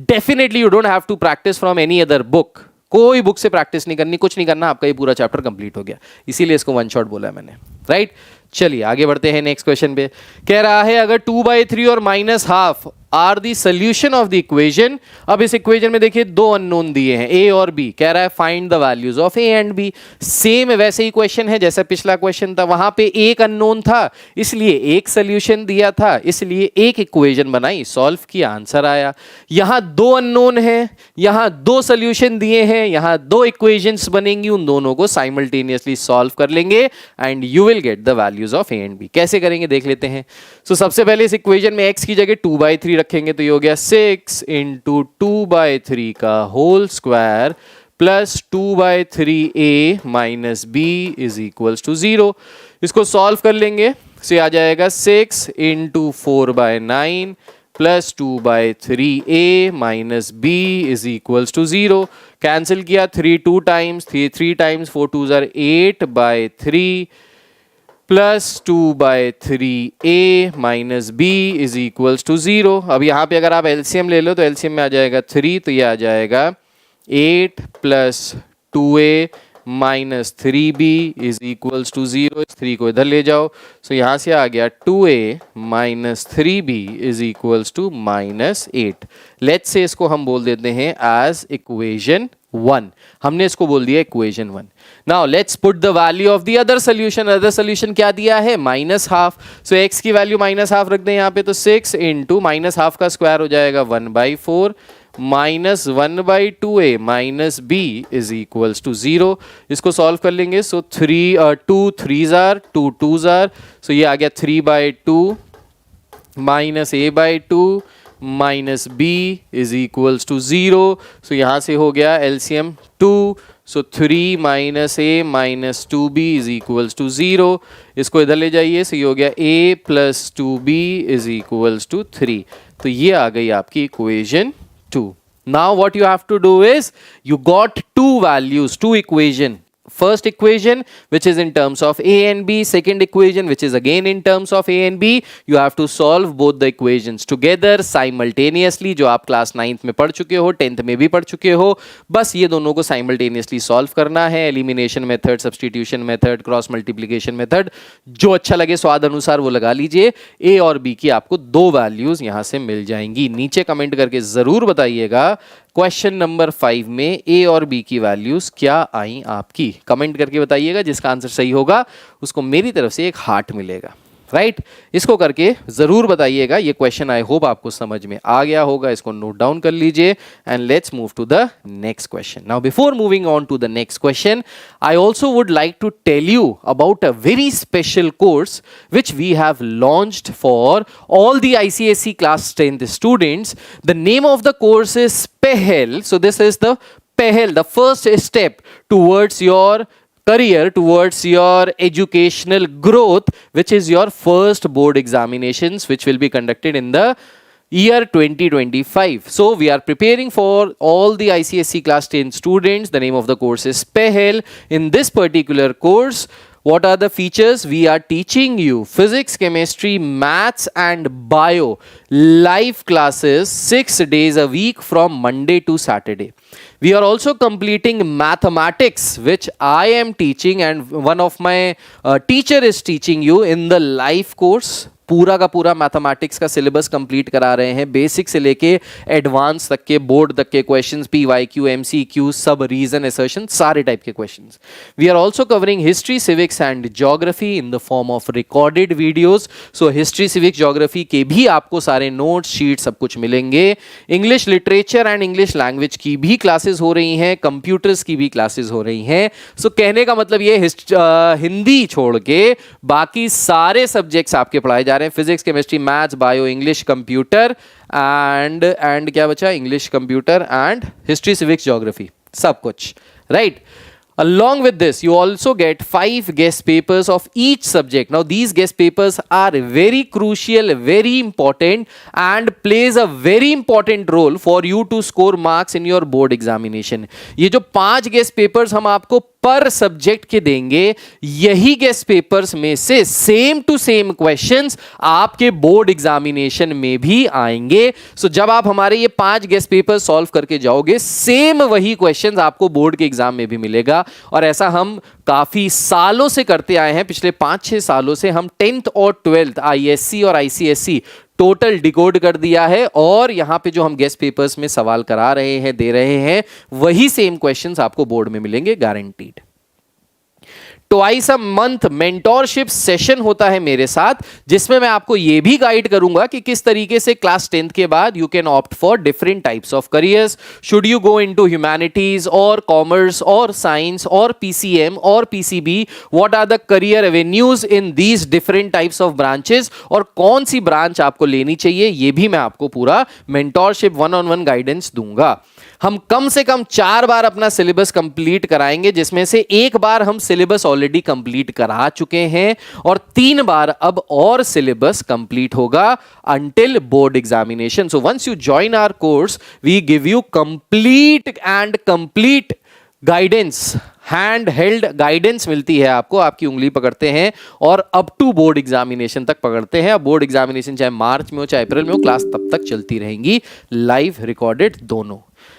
definitely you don't have to practice from any other book. कोई book से practice नहीं करनी, कुछ नहीं करना, आपका ये पूरा चैप्टर कंप्लीट हो गया। इसीलिए इसको वन शॉट बोला है मैंने, राइट। चलिए आगे बढ़ते हैं नेक्स्ट क्वेश्चन पे। कह रहा है अगर 2/3 और minus half are the solution of the equation. अब इस इक्वेशन में देखिए दो अननोन दिए हैं, ए और बी। कह रहा है find the values of a and b. Same वैसे ही क्वेश्चन है जैसा पिछला क्वेश्चन था, वहां पे एक अननोन था इसलिए एक सोल्यूशन दिया था, इसलिए एक इक्वेशन बनाई, सॉल्व किया, आंसर आया। यहां दो अननोन है, यहां दो सोल्यूशन दिए हैं, यहां दो इक्वेशंस बनेंगी, उन दोनों को साइमल्टेनियसली सॉल्व कर लेंगे and you will get the values of a and b. कैसे करेंगे देख लेते हैं। सो सबसे पहले इस इक्वेशन में x की जगह 2/3 रखेंगे, तो ये हो गया 6 इंटू 2/3 का whole square plus 2/3a minus b is equals to 0। इसको सॉल्व कर लेंगे, से आ जाएगा 6 into 4/9 plus 2/3a minus b is equals to 0। Cancel किया, 3 2 टाइम्स, 3 टाइम्स 4 2 ज़ार 8/3 plus 2/3a minus b is equals to 0। अब यहाँ पे अगर आप एलसीएम ले लो तो एलसीएम में आ जाएगा 3, तो ये आ जाएगा 8 plus 2a minus 3b is equals to 0। इस 3 को इधर ले जाओ, सो यहाँ से आ गया 2a minus 3b is equals to -8। Let's say इसको हम बोल देते हैं एज इक्वेशन 1। हमने इसको बोल दिया equation 1। Now let's put the value of the other solution. Other solution क्या दिया है, -½ सो x की वैल्यू -½ रख दें यहाँ पे, तो 6 इंटू -½ का स्क्वायर हो जाएगा 1/4 minus 1/2a minus b is equals to 0। इसको सॉल्व कर लेंगे, सो 2 3 ज़ार 2 2 ज़ार, सो ये आ गया 3/2 minus a/2 minus b is equals to 0। So यहाँ से हो गया LCM 2, so 3 minus a minus 2b is equals to 0। इसको इधर ले जाइए, सो ये हो गया a plus 2b is equals to 3। तो ये आ गई आपकी equation 2। Now what you have to do is you got two values, two equation. First equation which is in terms of a and b, second equation which is again in terms of a and b. You have to solve both the equations together simultaneously, जो आप class 9th में पढ़ चुके हो, 10th में भी पढ़ चुके हो। बस ये दोनों को simultaneously solve करना है। Elimination method, substitution method, cross multiplication method, जो अच्छा लगे स्वाद अनुसार वो लगा लीजिए। a और b की आपको दो वैल्यूज यहां से मिल जाएंगी। नीचे कमेंट करके जरूर बताइएगा क्वेश्चन नंबर 5 में a और b की वैल्यूज क्या आई आपकी। कमेंट करके बताइएगा, जिसका आंसर सही होगा उसको मेरी तरफ से एक हार्ट मिलेगा, राइट। इसको करके जरूर बताइएगा। ये क्वेश्चन आई होप आपको समझ में आ गया होगा, इसको नोट डाउन कर लीजिए and let's move to the next question. Now before moving on to the next question, I also would like to tell you about a very special course which we have launched for all the ICSE class 10th students. The name of the course is PEHEL. So this is the PEHEL, the first step towards your career, towards your educational growth, which is your first board examinations which will be conducted in the year 2025. So we are preparing for all the ICSE class 10 students. The name of the course is PEHEL. In this particular course, what are the features? We are teaching you physics, chemistry, maths and bio live classes 6 days a week from Monday to Saturday. We are also completing mathematics, which I am teaching and one of my teacher is teaching you in the live course. पूरा का पूरा mathematics का syllabus complete करा रहे हैं, basic से लेके advance तक के, बोर्ड तक के क्वेश्चंस, पीवाईक्यू, एमसीक्यू, सब रीजन, असर्शन, सारे टाइप के questions. We are also covering history, civics and geography in the form of recorded videos. So history, civics, geography के भी आपको सारे नोट्स, शीट सब कुछ मिलेंगे. English literature and English language की भी क्लासेस हो रही हैं, कंप्यूटर्स की भी क्लासेस हो रही हैं. सो कहने का मतलब ये हिंदी छोड़ के बाकी सारे सब्जेक्ट्स आपके पढ़ाए जा रहे हैं. Physics, chemistry, maths, bio, English, computer and क्या बचा, English, computer and history, civics, geography, सब कुछ, right. Along with this, you also get 5 guest papers of each subject. Now, these guest papers are very crucial, very important, and plays a very important role for you to score marks in your board examination. ये जो 5 guest papers हम आपको पर subject के देंगे, यही guest papers में से सेम टू सेम क्वेश्चंस आपके बोर्ड एग्जामिनेशन में भी आएंगे. सो जब आप हमारे ये 5 गेस्ट पेपर सॉल्व करके जाओगे, सेम वही क्वेश्चंस आपको बोर्ड के एग्जाम में भी मिलेगा. और ऐसा हम काफी सालों से करते आए हैं. पिछले 5-6 सालों से हम 10th और 12th आईएससी और आईसीएससी टोटल डिकोड कर दिया है, और यहां पे जो हम गेस्ट पेपर्स में सवाल करा रहे हैं, दे रहे हैं, वही सेम क्वेश्चंस आपको बोर्ड में मिलेंगे, guaranteed. Twice a month mentorship session होता है मेरे साथ, जिसमें मैं आपको यह भी गाइड करूंगा कि किस तरीके से क्लास 10th के बाद you can opt for different types of careers. Should you go into humanities और कॉमर्स और साइंस और पीसीएम और PCB, what are the career avenues in these different types of branches, और कौन सी ब्रांच आपको लेनी चाहिए, यह भी मैं आपको पूरा मेंटोरशिप 1-on-1 गाइडेंस दूंगा. हम कम से कम 4 बार अपना सिलेबस कंप्लीट कराएंगे, जिसमें से 1 बार हम सिलेबस ऑलरेडी कंप्लीट करा चुके हैं, और 3 बार अब और सिलेबस कंप्लीट होगा until board examination. So once you join our course, we give you complete guidance, hand held guidance मिलती है आपको, आपकी उंगली पकड़ते हैं और अप टू बोर्ड एग्जामिनेशन तक पकड़ते हैं. अब बोर्ड एग्जामिनेशन चाहे मार्च में हो चाहे अप्रैल में हो, क्लास तब तक चलती रहेंगी, लाइव रिकॉर्डेड दोनों.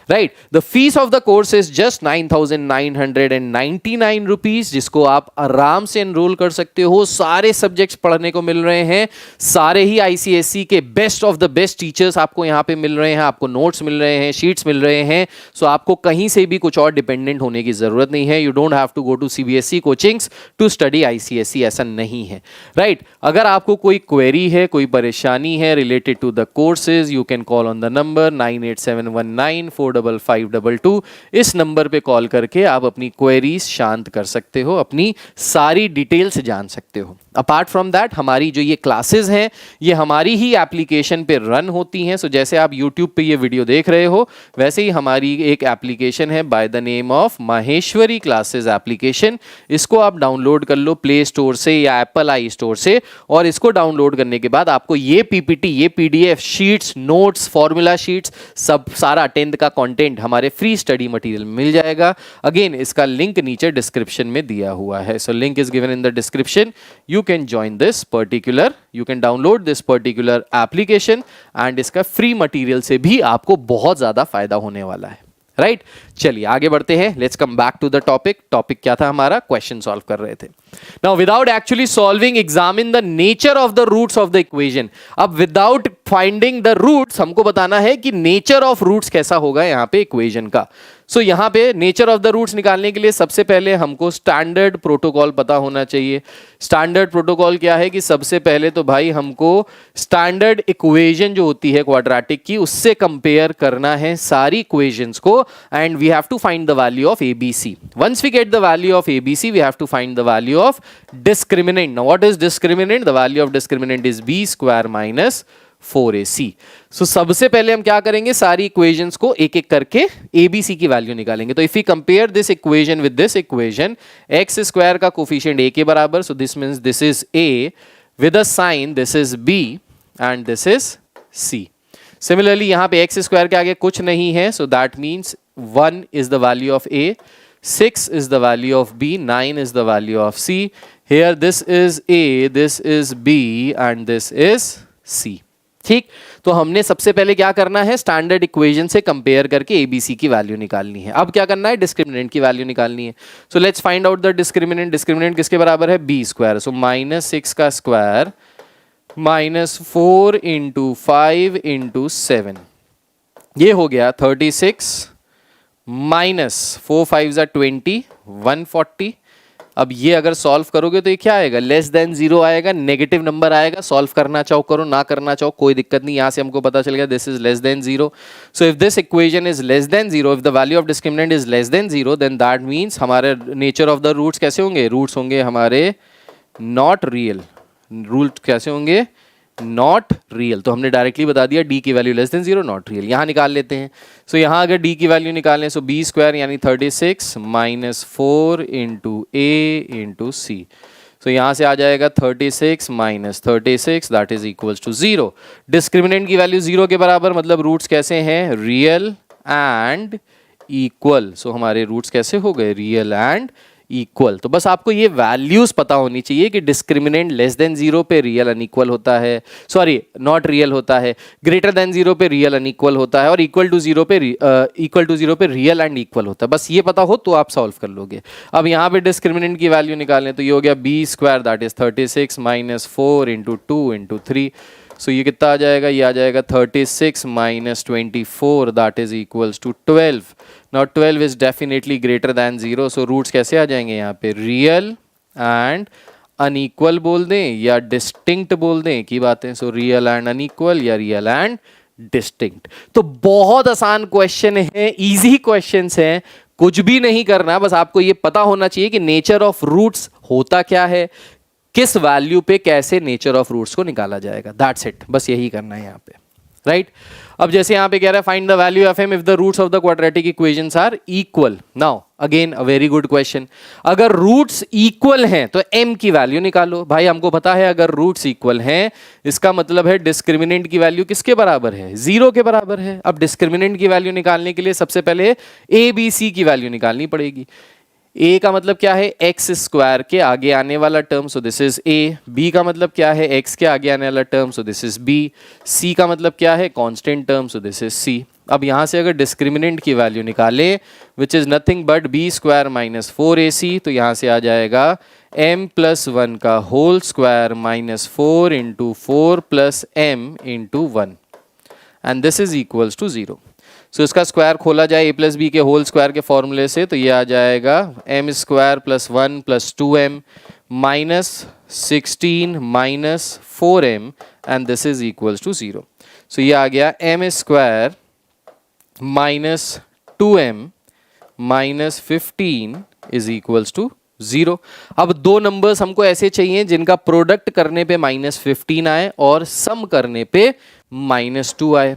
Right, the fees of the course is just 9,999 rupees, जिसको आप आराम से एनरोल कर सकते हो. सारे सब्जेक्ट्स पढ़ने को मिल रहे हैं, सारे ही आईसीएसई के best of the best teachers आपको यहाँ पे मिल रहे हैं, आपको नोट्स मिल रहे हैं, शीट्स मिल रहे हैं. सो आपको कहीं से भी कुछ और डिपेंडेंट होने की जरूरत नहीं है. You don't have to go to CBSE coachings to study ICSE, ऐसा नहीं है. राइट, अगर आपको कोई क्वेरी है, कोई परेशानी है related to the courses, you can call on the number 9871945522. इस नंबर पे कॉल करके आप अपनी क्वेरीज शांत कर सकते हो, अपनी सारी डिटेल्स जान सकते हो. अपार्ट फ्रॉम दैट, हमारी जो ये क्लासेस हैं, ये हमारी ही एप्लीकेशन पे रन होती हैं. सो जैसे आप यूट्यूब पे ये वीडियो देख रहे हो, वैसे ही हमारी एक एप्लीकेशन है by the name of Maheshwari classes application. इसको आप डाउनलोड कर लो प्ले स्टोर से या एप्पल आई स्टोर से, और इसको डाउनलोड करने के बाद आपको ये पीपीटी, ये PDF, sheets, notes, formula sheets, सब सारा 10th का कंटेंट हमारे फ्री स्टडी मटेरियल मिल जाएगा. अगेन, इसका लिंक नीचे डिस्क्रिप्शन में दिया हुआ है. So link is given in the description. You can join this particular, you can download this particular application, and इसका फ्री मटेरियल से भी आपको बहुत ज्यादा फायदा होने वाला है. राइट, चलिए आगे बढ़ते हैं. Let's come back to the topic. Topic क्या था हमारा? क्वेश्चन सॉल्व कर रहे थे. Now without actually solving, examine the nature of the roots of the equation. अब विदाउट फाइंडिंग द रूट्स, हमको बताना है कि नेचर ऑफ रूट्स कैसा होगा यहाँ पे इक्वेशन का. सो यहाँ पे नेचर ऑफ द रूट्स निकालने के लिए सबसे पहले हमको स्टैंडर्ड प्रोटोकॉल पता होना चाहिए. स्टैंडर्ड प्रोटोकॉल क्या है कि सबसे पहले तो भाई हमको स्टैंडर्ड इक्वेशन जो होती है क्वाड्रेटिक की, उससे कंपेयर करना है सारी इक्वेशंस को, and we have to find the value of ABC. Once we get the value of ABC, we have to find the value of discriminant. Now what is discriminant? The value of discriminant is b square minus 4ac. सो सबसे पहले हम क्या करेंगे, सारी equations को एक एक करके एबीसी की वैल्यू निकालेंगे. तो if you compare this equation with this equation, x square का कोफिशिएंट a के बराबर, so this means this is a with a sign, this is b and this is c. Similarly यहाँ पे x square के आगे कुछ नहीं है, so that means 1 is the value of a, 6 is the value of B, 9 is the value of C. Here this is A, this is B and this is C. ठीक, तो हमने सबसे पहले क्या करना है, स्टैंडर्ड इक्वेशन से compare करके ABC की वैल्यू निकालनी है. अब क्या करना है, डिस्क्रिमिनेंट की वैल्यू निकालनी है. So let's find out the discriminant. Discriminant किसके बराबर है, B स्क्वायर. सो -6 का स्क्वायर -4 इंटू 5 इंटू 7, ये हो गया 36 माइनस 4 5 20, 140. अब ये अगर सॉल्व करोगे तो ये क्या आएगा, लेस देन 0 आएगा, नेगेटिव नंबर आएगा. सॉल्व करना चाहो करो, ना करना चाहो कोई दिक्कत नहीं. यहां से हमको पता चल गया this is less than 0. So if this equation is less than 0, if the value of discriminant is less than 0, then that means हमारे नेचर ऑफ द रूट्स कैसे होंगे, रूट्स होंगे हमारे नॉट रियल. रूट कैसे होंगे, नॉट रियल. तो हमने directly बता दिया डी की value less than 0, not real. यहाँ निकाल लेते हैं. सो यहाँ अगर डी की वैल्यू निकालें, सो बी स्क्वायर यानी 36 minus 4 into a into c. So यहाँ से आ जाएगा 36 minus 36, that is equals to 0. Discriminant की वैल्यू 0 के बराबर, मतलब रूट्स कैसे हैं, रियल एंड इक्वल. सो हमारे रूट्स कैसे हो गए, रियल एंड इक्वल. तो बस आपको ये वैल्यूज पता होनी चाहिए कि डिस्क्रिमिनेंट लेस देन 0 पे रियल अनइक्वल होता है, सॉरी नॉट रियल होता है, ग्रेटर देन 0 पे रियल अनइक्वल होता है, और इक्वल टू 0 पे रियल एंड इक्वल होता है. बस ये पता हो तो आप सॉल्व कर लोगे. अब यहाँ पे डिस्क्रिमिनेंट की वैल्यू निकालें तो ये हो गया b square that is 36 minus 4 into 2 into 3. So ये कितना आ जाएगा, ये आ जाएगा 36 minus 24 that is equals to 12. Now 12 is definitely greater than 0. So roots कैसे आ जाएंगे यहाँ पे, रियल एंड अनइक्वल बोल दें या डिस्टिंक्ट बोल दें, की बात है. सो रियल एंड अनइक्वल या रियल एंड डिस्टिंक्ट. तो बहुत आसान क्वेश्चन है, इजी क्वेश्चंस हैं, कुछ भी नहीं करना, बस आपको ये पता होना चाहिए कि नेचर ऑफ रूट्स होता क्या है, किस वैल्यू पे कैसे नेचर ऑफ रूट्स को निकाला जाएगा. दैट्स इट, बस यही करना है यहाँ पे, राइट. अब जैसे यहाँ पे कह रहा है find the value of m if the roots of the quadratic equations are equal. Now again a very good question. अगर रूट्स इक्वल हैं तो m की वैल्यू निकालो. भाई हमको पता है अगर रूट्स इक्वल हैं इसका मतलब है डिस्क्रिमिनेंट की वैल्यू किसके बराबर है, 0 के बराबर है. अब डिस्क्रिमिनेंट की वैल्यू निकालने के लिए सबसे पहले a b c की वैल्यू निकालनी पड़ेगी. a का मतलब क्या है, एक्स स्क्वायर के आगे आने वाला term, so this is a. b का मतलब क्या है, x के आगे आने वाला term, so this is b. c का मतलब क्या है, constant term, so this is c. अब यहाँ से अगर डिस्क्रिमिनेंट की वैल्यू निकाले which is nothing but b square minus 4ac, तो यहाँ से आ जाएगा m प्लस 1 का whole square minus 4 into 4 plus m into 1 and this is equals to 0. So इसका स्क्वायर खोला जाए a प्लस बी के होल स्क्वायर के फॉर्मूले से, तो ये आ जाएगा m square plus 1 plus 2m minus 16 minus 4m and this is equals to 0. So ये आ गया m square minus 2m minus 15 is equals to 0. अब दो नंबर्स हमको ऐसे चाहिए जिनका प्रोडक्ट करने पे माइनस 15 आए और सम करने पे माइनस 2 आए.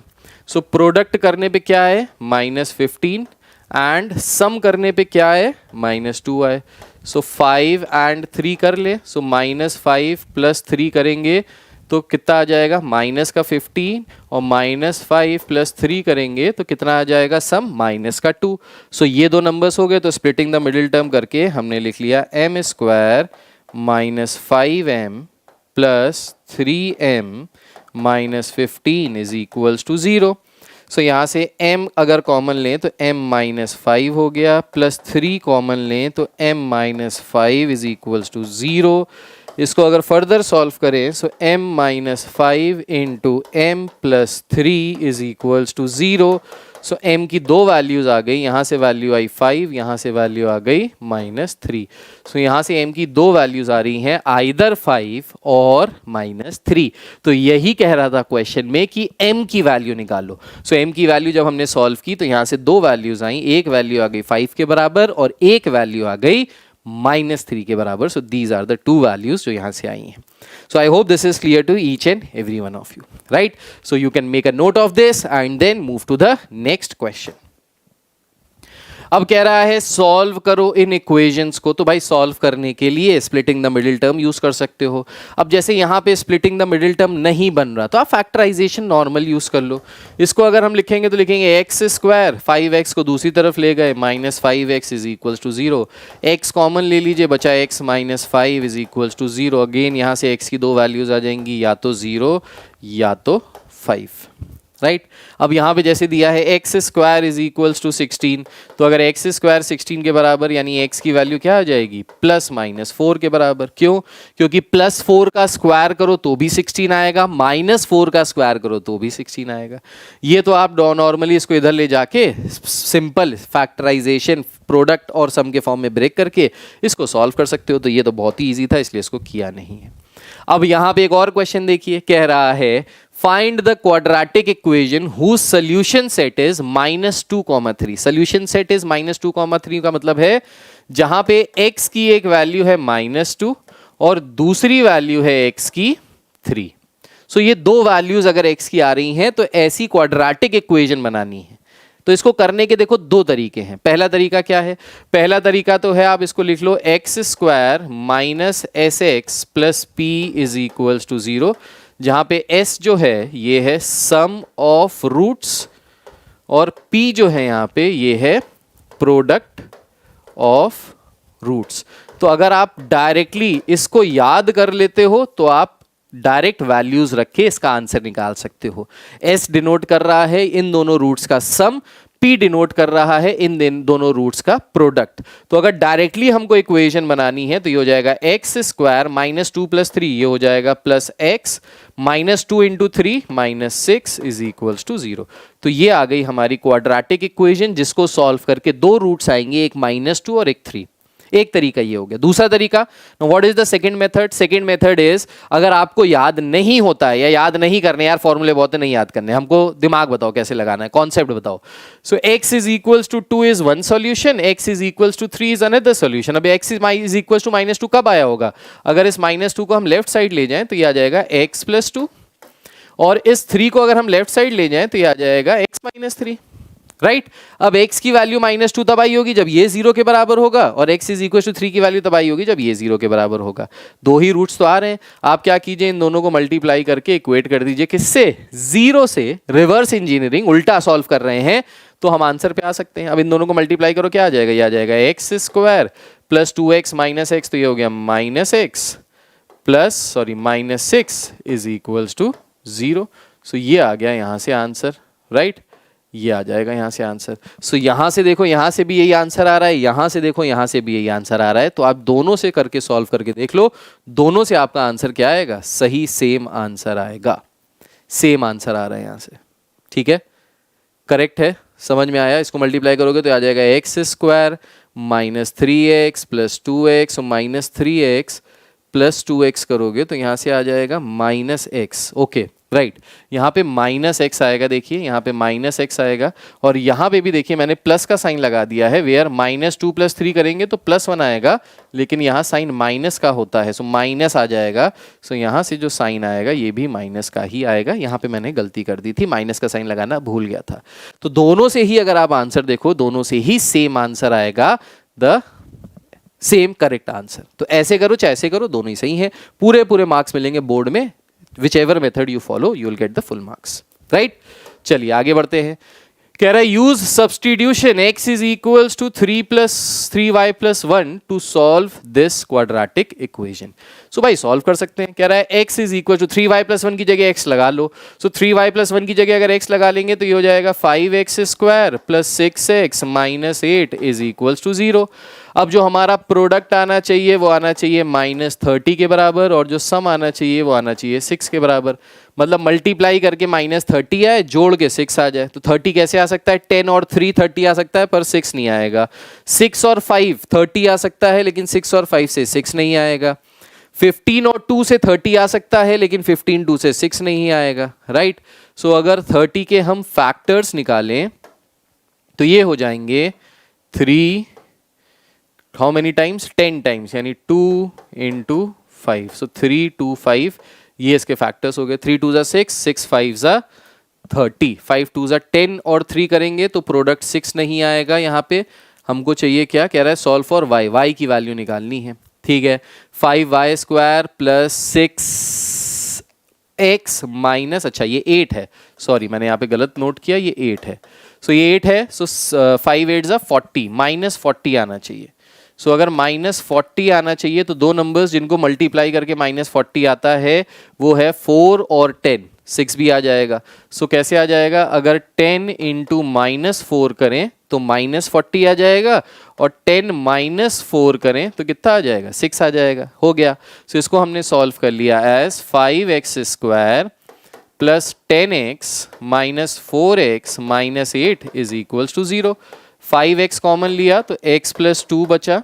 सो प्रोडक्ट करने पे क्या है, माइनस 15 एंड सम करने पे क्या है, माइनस 2 आए. सो 5 एंड 3 कर ले, सो माइनस 5 प्लस 3 करेंगे तो कितना आ जाएगा, माइनस का 15 और माइनस 5 प्लस 3 करेंगे तो कितना आ जाएगा, सम माइनस का 2. सो ये दो नंबर्स हो गए. तो स्प्लिटिंग द मिडिल टर्म करके हमने लिख लिया m square minus 5m plus 3m minus 15 is equals to 0. So यहाँ से m अगर कॉमन लें तो m माइनस 5 हो गया, प्लस 3 कॉमन लें तो m minus 5 is equals to 0. इसको अगर फर्दर सॉल्व करें so m minus 5 into m plus 3 is equals to 0. So m की दो वैल्यूज आ गई, यहाँ से वैल्यू आई 5, यहाँ से वैल्यू आ गई माइनस 3. सो यहाँ से m की दो वैल्यूज आ रही हैं आइदर 5 और माइनस 3. तो यही कह रहा था क्वेश्चन में कि m की वैल्यू निकालो. सो m की वैल्यू जब हमने सॉल्व की तो यहाँ से दो वैल्यूज आई, एक वैल्यू आ गई 5 के बराबर और एक वैल्यू आ गई माइनस 3 के बराबर. So these are the two values जो यहाँ से आई हैं. So I hope this is clear to each and every one of you, right? So you can make a note of this and then move to the next question. अब कह रहा है solve करो इन equations को, तो भाई solve करने के लिए splitting the middle term use कर सकते हो। अब जैसे यहाँ पे स्प्लिटिंग द मिडिल टर्म नहीं बन रहा तो आप फैक्टराइजेशन नॉर्मल यूज कर लो। इसको अगर हम लिखेंगे तो लिखेंगे एक्स स्क्वायर, 5x को दूसरी तरफ ले गए, -5x is equals to 0। x common ले लीजिए, बचा x -5 is equals to 0। Again यहाँ से x की दो वैल्यूज आ जाएंगी, या तो 0 या तो 5, राइट। अब यहाँ पे जैसे दिया है x square is equals to 16, तो अगर एक्स स्क्वायर 16 के बराबर यानी एक्स की वैल्यू क्या आ जाएगी, +-4 के बराबर। क्यों? क्योंकि +4 का स्क्वायर करो तो भी 16 आएगा, -4 का स्क्वायर करो तो भी 16 आएगा। ये तो आप नॉर्मली इसको इधर ले जाके सिंपल फैक्टराइजेशन प्रोडक्ट और सम के फॉर्म में ब्रेक करके इसको सॉल्व कर सकते हो, तो ये तो बहुत ही ईजी था, इसलिए इसको किया नहीं है। अब यहाँ पे एक और क्वेश्चन देखिए, कह रहा है find the quadratic equation whose solution set is -2, 3। Solution set is -2, 3 का मतलब है जहां पे x की एक वैल्यू है -2 और दूसरी वैल्यू है x की 3। सो ये दो वैल्यूज अगर x की आ रही हैं तो ऐसी क्वाड्रेटिक इक्वेशन बनानी है। तो इसको करने के देखो दो तरीके हैं। पहला तरीका क्या है? पहला तरीका तो है आप इसको लिख लो x² -sx plus p is equals to 0, जहां पे s जो है ये है सम ऑफ रूट्स और p जो है यहां पे ये है प्रोडक्ट ऑफ रूट्स। तो अगर आप डायरेक्टली इसको याद कर लेते हो तो आप डायरेक्ट वैल्यूज रख के इसका आंसर निकाल सकते हो। s डिनोट कर रहा है इन दोनों रूट्स का सम, p डिनोट कर रहा है इन दोनों रूट्स का प्रोडक्ट। तो अगर डायरेक्टली हमको इक्वेशन बनानी है तो ये हो जाएगा x² -2 + 3, ये हो जाएगा +x -2 × 3 -6 इज इक्वल्स टू 0। तो ये आ गई हमारी क्वाड्रेटिक इक्वेशन, जिसको सॉल्व करके दो रूट्स आएंगे, एक -2 और एक 3। एक तरीका ये हो गया। दूसरा तरीका, what is the second method? Second method is, अगर आपको याद नहीं होता है या याद नहीं करने, यार फॉर्मूले बहुत नहीं याद करने, हमको दिमाग बताओ कैसे लगाना है, कॉन्सेप्ट बताओ। So x is equals to 2 is one solution, x is equals to 3 is another solution. अब x इज इक्वल्स टू -2 कब आया होगा? अगर इस -2 को हम लेफ्ट साइड ले जाएं तो ये आ जाएगा x + 2, और इस 3 को अगर हम लेफ्ट साइड ले जाएं तो ये आ जाएगा x - 3, राइट। अब x की वैल्यू -2 तब आई होगी जब ये 0 के बराबर होगा, और x इज इक्वल टू 3 की वैल्यू तब आई होगी जब ये 0 के बराबर होगा। दो ही रूट्स तो आ रहे हैं। आप क्या कीजिए, इन दोनों को मल्टीप्लाई करके इक्वेट कर दीजिए, किससे? 0 से। रिवर्स इंजीनियरिंग, उल्टा सॉल्व कर रहे हैं तो हम आंसर पे आ सकते हैं। अब इन दोनों को मल्टीप्लाई करो, क्या आ जाएगा? ये आ जाएगा x² + 2x - x, तो ये हो गया -6 इज इक्वल्स टू 0। सो ये आ गया यहां से आंसर, राइट। ये आ जाएगा यहाँ से आंसर। सो यहाँ से देखो, यहाँ से भी यही आंसर आ रहा है, यहाँ से देखो, यहाँ से भी यही आंसर आ रहा है। तो आप दोनों से करके सॉल्व करके देख लो, दोनों से आपका आंसर क्या आएगा? सही, सेम आंसर आएगा। सेम आंसर आ रहा है यहाँ से, ठीक है, करेक्ट है, समझ में आया। इसको मल्टीप्लाई करोगे तो आ जाएगा x² -3x + 2x और -3x + 2x करोगे तो यहाँ से आ जाएगा -x। Okay, right. यहाँ पे -x आएगा, देखिए यहाँ पे -x आएगा, और यहाँ पे भी देखिए मैंने प्लस का साइन लगा दिया है। वेयर -2 + 3 करेंगे तो +1 आएगा, लेकिन यहाँ साइन माइनस का होता है, सो माइनस आ जाएगा। सो यहाँ से जो साइन आएगा ये भी माइनस का ही आएगा। यहाँ पे मैंने गलती कर दी थी, माइनस का साइन लगाना भूल गया था। तो दोनों से ही अगर आप आंसर देखो, दोनों से ही सेम आंसर आएगा, द सेम करेक्ट आंसर। तो ऐसे करो चाहे ऐसे करो, दोनों ही सही है। पूरे मार्क्स मिलेंगे बोर्ड में। whichever method you follow you will get the full marks, right। चलिए आगे बढ़ते हैं। कह रहा है use substitution x is equals to 3 + 3y + 1 to solve this quadratic equation. So भाई सॉल्व कर सकते हैं। कह रहा है x is equal to 3y + 1 की जगह x लगा लो। सो 3y + 1 की जगह अगर x लगा लेंगे तो ये हो जाएगा 5x² + 6x - 8 is equals to 0। अब जो हमारा प्रोडक्ट आना चाहिए वो आना चाहिए -30 के बराबर, और जो सम आना चाहिए वो आना चाहिए 6 के बराबर। मतलब मल्टीप्लाई करके -30 आए, जोड़ के 6 आ जाए। तो 30 कैसे आ सकता है? 10 और 3 30 आ सकता है, पर 6 नहीं आएगा। 6 और 5 30 आ सकता है, लेकिन 6 और 5 से 6 नहीं आएगा। 15 और 2 से 30 आ सकता है, लेकिन 15 2 से 6 नहीं आएगा, राइट। सो अगर 30 के हम फैक्टर्स निकालें तो ये हो जाएंगे 3 हाउ मेनी टाइम्स? 10 टाइम्स, यानी 2 × 5। सो 3 2 5 ये इसके फैक्टर्स हो गए। 3 2 6, 6 5 30, 5 2 10 और 3 करेंगे तो प्रोडक्ट 6 नहीं आएगा यहाँ पे, हमको चाहिए क्या, कह रहा है सॉल्व फॉर वाई, वाई की वैल्यू निकालनी है, ठीक है। 5y² प्लस 6x माइनस, अच्छा ये 8 है, सॉरी मैंने यहाँ पे गलत नोट किया, ये 8 है। सो ये 8 है, सो 5 8 ज़ा 40, माइनस 40 आना चाहिए। सो अगर माइनस 40 आना चाहिए तो दो नंबर्स जिनको मल्टीप्लाई करके माइनस 40 आता है वो है 4 और 10, 6 भी आ जाएगा। सो कैसे आ जाएगा, अगर 10 इंटू माइनस 4 करें तो माइनस 40 आ जाएगा, और 10 माइनस 4 करें तो कितना आ जाएगा, 6 आ जाएगा, हो गया। सो इसको हमने सॉल्व कर लिया as 5x² plus 10x minus 4x minus 8 is equals to 0। 5x common लिया तो x प्लस 2 बचा,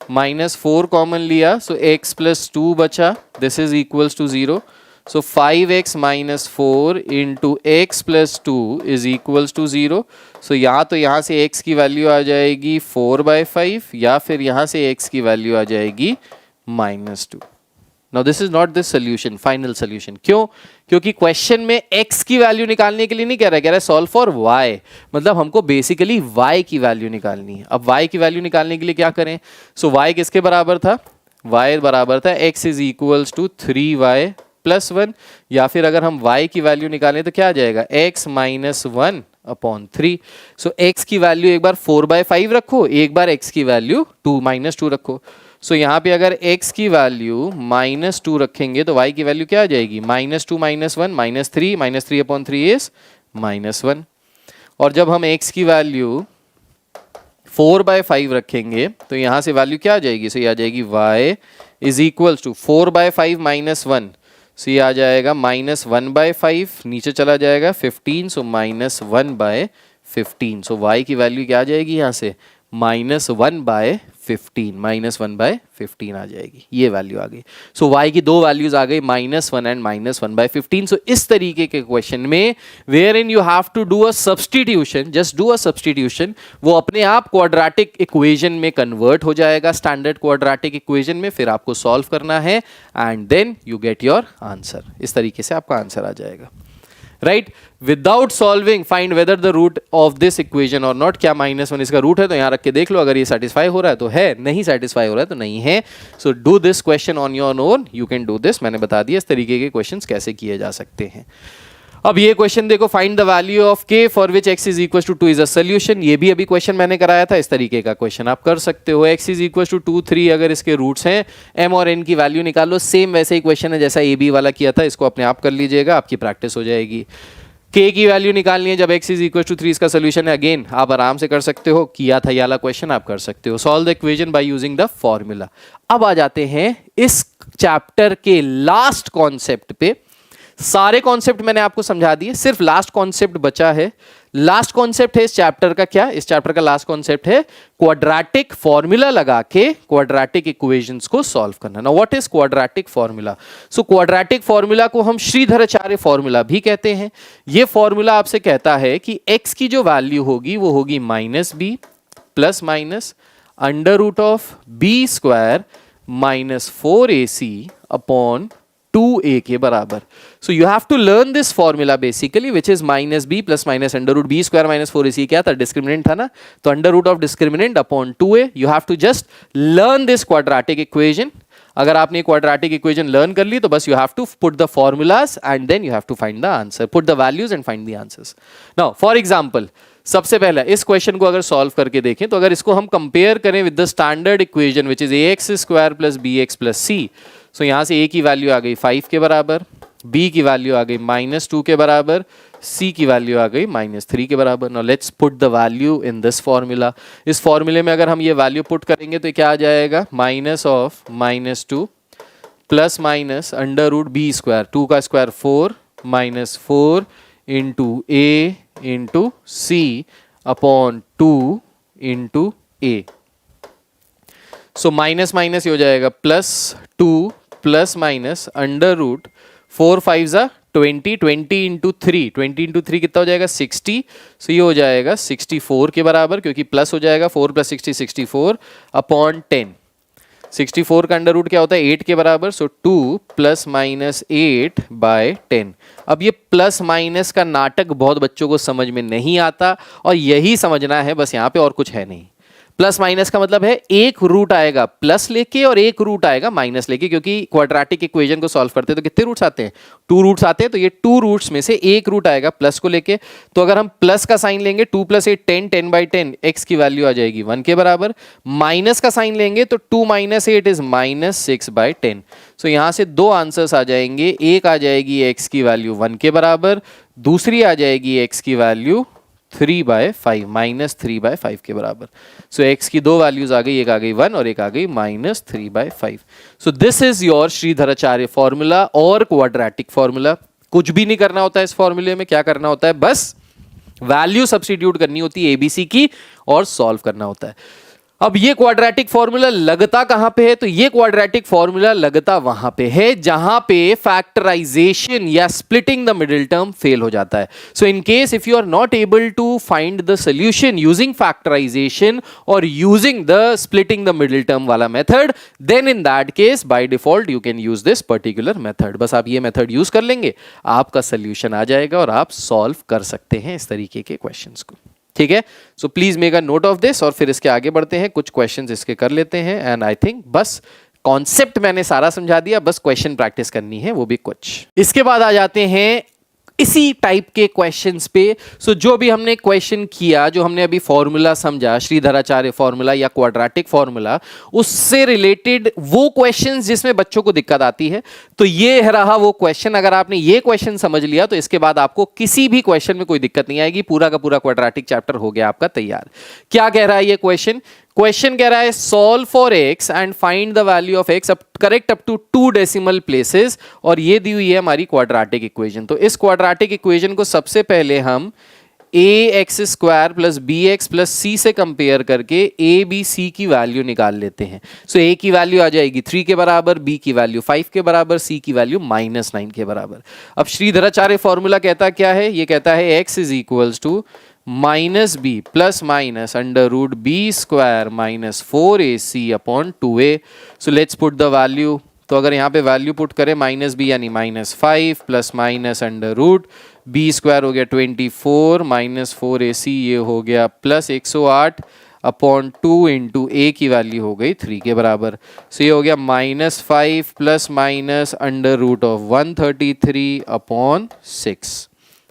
माइनस 4 कॉमन लिया सो x प्लस 2 बचा, this is equals to 0। So 5x minus 4 into x plus 2 is equals to 0। So यहाँ तो यहाँ से x की वैल्यू आ जाएगी 4/5, या फिर यहाँ से x की वैल्यू आ जाएगी -2। Now this is not this solution, final solution. क्यों, क्योंकि क्वेश्चन में x की वैल्यू निकालने के लिए नहीं कह रहा है सॉल्व फॉर y, मतलब हमको बेसिकली y की वैल्यू निकालनी है। अब y की वैल्यू निकालने के लिए क्या करें, सो y किसके बराबर था, y बराबर था x is equals to 3y plus 1, या फिर अगर हम y की वैल्यू निकालें तो क्या आ जाएगा, x माइनस 1 अपॉन 3। सो x की वैल्यू एक बार 4/5 रखो, एक बार x की वैल्यू -2 रखो। सो यहाँ पे अगर x की वैल्यू -2 रखेंगे तो y की वैल्यू क्या आ जाएगी, -2 -1 -3 अपॉन 3 इज -1। और जब हम x की वैल्यू 4/5 रखेंगे तो यहाँ से वैल्यू क्या आ जाएगी, सो ये आ जाएगी y इज इक्वल्स टू 4/5 -1, सो ये आ जाएगा -1/5, नीचे चला जाएगा 15, सो -1/15। सो y की वैल्यू क्या आ जाएगी यहाँ से, -1/15 आ जाएगी, ये वैल्यू आ गई। सो y की दो वैल्यूज आ गई, -1 एंड -1/15। सो इस तरीके के क्वेश्चन में where in you have to do a substitution, just do a substitution, वो अपने आप क्वाड्रेटिक इक्वेशन में कन्वर्ट हो जाएगा, स्टैंडर्ड क्वाड्रेटिक इक्वेशन में, फिर आपको सॉल्व करना है and then you get your answer. इस तरीके से आपका आंसर आ जाएगा, right. Without solving find whether the root of this equation और नॉट, क्या -1 इसका रूट है तो यहां रख के देख लो, अगर ये सेटिस्फाई हो रहा है तो है, नहीं सेटिस्फाई हो रहा है तो नहीं है। So do this question on your own, you can do this. मैंने बता दिया इस तरीके के क्वेश्चंस कैसे किए जा सकते हैं। अब ये क्वेश्चन देखो, find the value of k for which x is equal to 2 is a solution. ये भी अभी क्वेश्चन मैंने कराया था, इस तरीके का क्वेश्चन आप कर सकते हो। x इज इक्वल टू 2 3, अगर इसके रूट्स हैं, m और n की वैल्यू निकालो। सेम वैसे ही क्वेश्चन है जैसा a b वाला किया था, इसको अपने आप कर लीजिएगा, आपकी प्रैक्टिस हो जाएगी। k की वैल्यू निकालनी है जब x इज इक्वल टू 3, इसका सोल्यूशन है, अगेन आप आराम से कर सकते हो, किया था ये वाला क्वेश्चन आप कर सकते हो। Solve the equation by using the formula. अब आ जाते हैं इस चैप्टर के लास्ट कॉन्सेप्ट पे। सारे कॉन्सेप्ट मैंने आपको समझा दिए, सिर्फ लास्ट कॉन्सेप्ट बचा है। लास्ट कॉन्सेप्ट है इस चैप्टर का, क्या, इस चैप्टर का लास्ट कॉन्सेप्ट है क्वाड्रेटिक फॉर्मूला लगा के क्वाड्रेटिक इक्वेशंस को सॉल्व करना। Now what is quadratic formula? So quadratic formula को हम श्रीधराचार्य फॉर्मूला भी कहते हैं। ये फॉर्मूला आपसे कहता है कि x की जो वैल्यू होगी वो होगी -b plus minus √(b² -4ac upon 2a के बराबर। So you have to learn this formula basically, which is -b plus minus √(b² -4ac, क्या था, डिस्क्रिमिनेंट था ना, तो under discriminant upon 2a। You have to just learn this quadratic equation. अगर आपने quadratic equation learn कर ली तो बस you have to put the formulas and then you have to find the answer, put the values and find the answers. Now for example, सबसे पहले इस question को अगर सॉल्व करके देखें तो अगर इसको हम कंपेयर करें with the standard equation which is ax² plus bx plus c, सो यहां से a की वैल्यू आ गई 5 के बराबर, b की वैल्यू आ गई -2 के बराबर, c की वैल्यू आ गई -3 के बराबर। Now let's put the value in this formula. इस फॉर्मूले में अगर हम ये वैल्यू पुट करेंगे तो क्या आ जाएगा, -2 प्लस माइनस √(b²), 2 का square 4 -4 into a into c upon 2 into a। So minus minus हो जाएगा +2 प्लस माइनस √4 5 ज़ा 20, 20 इंटू 3, 20 इंटू 3 कितना हो जाएगा 60। सो ये हो जाएगा 64 के बराबर, क्योंकि प्लस हो जाएगा 4 + 60 64 अपॉन 10। 64 का अंडर रूट क्या होता है 8 के बराबर, सो 2 + -8/10। अब ये प्लस माइनस का नाटक बहुत बच्चों को समझ में नहीं आता और यही समझना है बस, यहाँ पे और कुछ है नहीं। प्लस माइनस का मतलब है एक रूट आएगा प्लस लेके और एक रूट आएगा माइनस लेके, क्योंकि क्वाड्रेटिक इक्वेशन को सॉल्व करते हैं तो कितने रूट्स आते हैं, 2 रूट्स आते हैं, तो ये 2 रूट्स में से एक रूट आएगा प्लस को लेके। तो अगर हम प्लस का साइन लेंगे 2 + 8 10, 10/10 x की वैल्यू आ जाएगी 1 के बराबर। माइनस का साइन लेंगे तो 2 - 8 इज -6/10। सो यहां से दो आंसर्स आ जाएंगे, एक आ जाएगी x की वैल्यू 1 के बराबर, दूसरी आ जाएगी x की वैल्यू 3/5 -3/5 के बराबर। सो x की दो वैल्यूज आ गई, एक आ गई 1 और एक आ गई -3/5। सो this is your Shridharacharya formula और क्वाड्रेटिक फॉर्मूला। कुछ भी नहीं करना होता है इस फॉर्मूले में, क्या करना होता है, बस वैल्यू सब्स्टिट्यूट करनी होती है एबीसी की और सॉल्व करना होता है। अब ये क्वाड्रेटिक फॉर्मूला लगता कहां पे है, तो ये क्वाड्रेटिक फॉर्मूला लगता वहां पे है जहां पे फैक्टराइजेशन या splitting the middle term fail हो जाता है। So in case if you are not able to find the solution using factorization और using the splitting the middle term वाला method, then in that case by default you can use this particular method. बस आप ये method use कर लेंगे, आपका solution आ जाएगा और आप सॉल्व कर सकते हैं इस तरीके के क्वेश्चंस को। ठीक है, so please make a note of this और फिर इसके आगे बढ़ते हैं, कुछ क्वेश्चंस इसके कर लेते हैं। एंड आई थिंक बस कॉन्सेप्ट मैंने सारा समझा दिया, बस क्वेश्चन प्रैक्टिस करनी है, वो भी कुछ। इसके बाद आ जाते हैं इसी टाइप के क्वेश्चंस पे। सो जो भी हमने क्वेश्चन किया, जो हमने अभी फॉर्मूला समझा, श्रीधराचार्य फॉर्मूला या क्वाड्रेटिक फॉर्मूला, उससे रिलेटेड वो क्वेश्चंस जिसमें बच्चों को दिक्कत आती है, तो ये रहा वो क्वेश्चन। अगर आपने ये क्वेश्चन समझ लिया तो इसके बाद आपको किसी भी क्वेश्चन में कोई दिक्कत नहीं आएगी, पूरा का पूरा क्वाड्रेटिक चैप्टर हो गया आपका तैयार। क्या कह रहा है ये क्वेश्चन? क्वेश्चन कह रहा है solve for x and find the value of x correct up to 2 decimal places, और ये दी हुई है हमारी क्वाड्रेटिक इक्वेशन। तो इस क्वाड्रेटिक इक्वेशन को सबसे पहले हम ax² + bx + c से कंपेयर करके a b c की वैल्यू निकाल लेते हैं। सो a की वैल्यू आ जाएगी 3 के बराबर, b की वैल्यू 5 के बराबर, c की वैल्यू -9 के बराबर। अब श्रीधराचार्य फॉर्मूला कहता क्या है? ये कहता है x = -b ± √b² - 4ac/2a। So let's put the value. तो अगर यहाँ पे वैल्यू पुट करें -b यानी -5 ± √b² हो गया 24 -4ac ये हो गया +108/2 इंटू a की वैल्यू हो गई 3 के बराबर। सो ये हो गया -5 ± √133/6।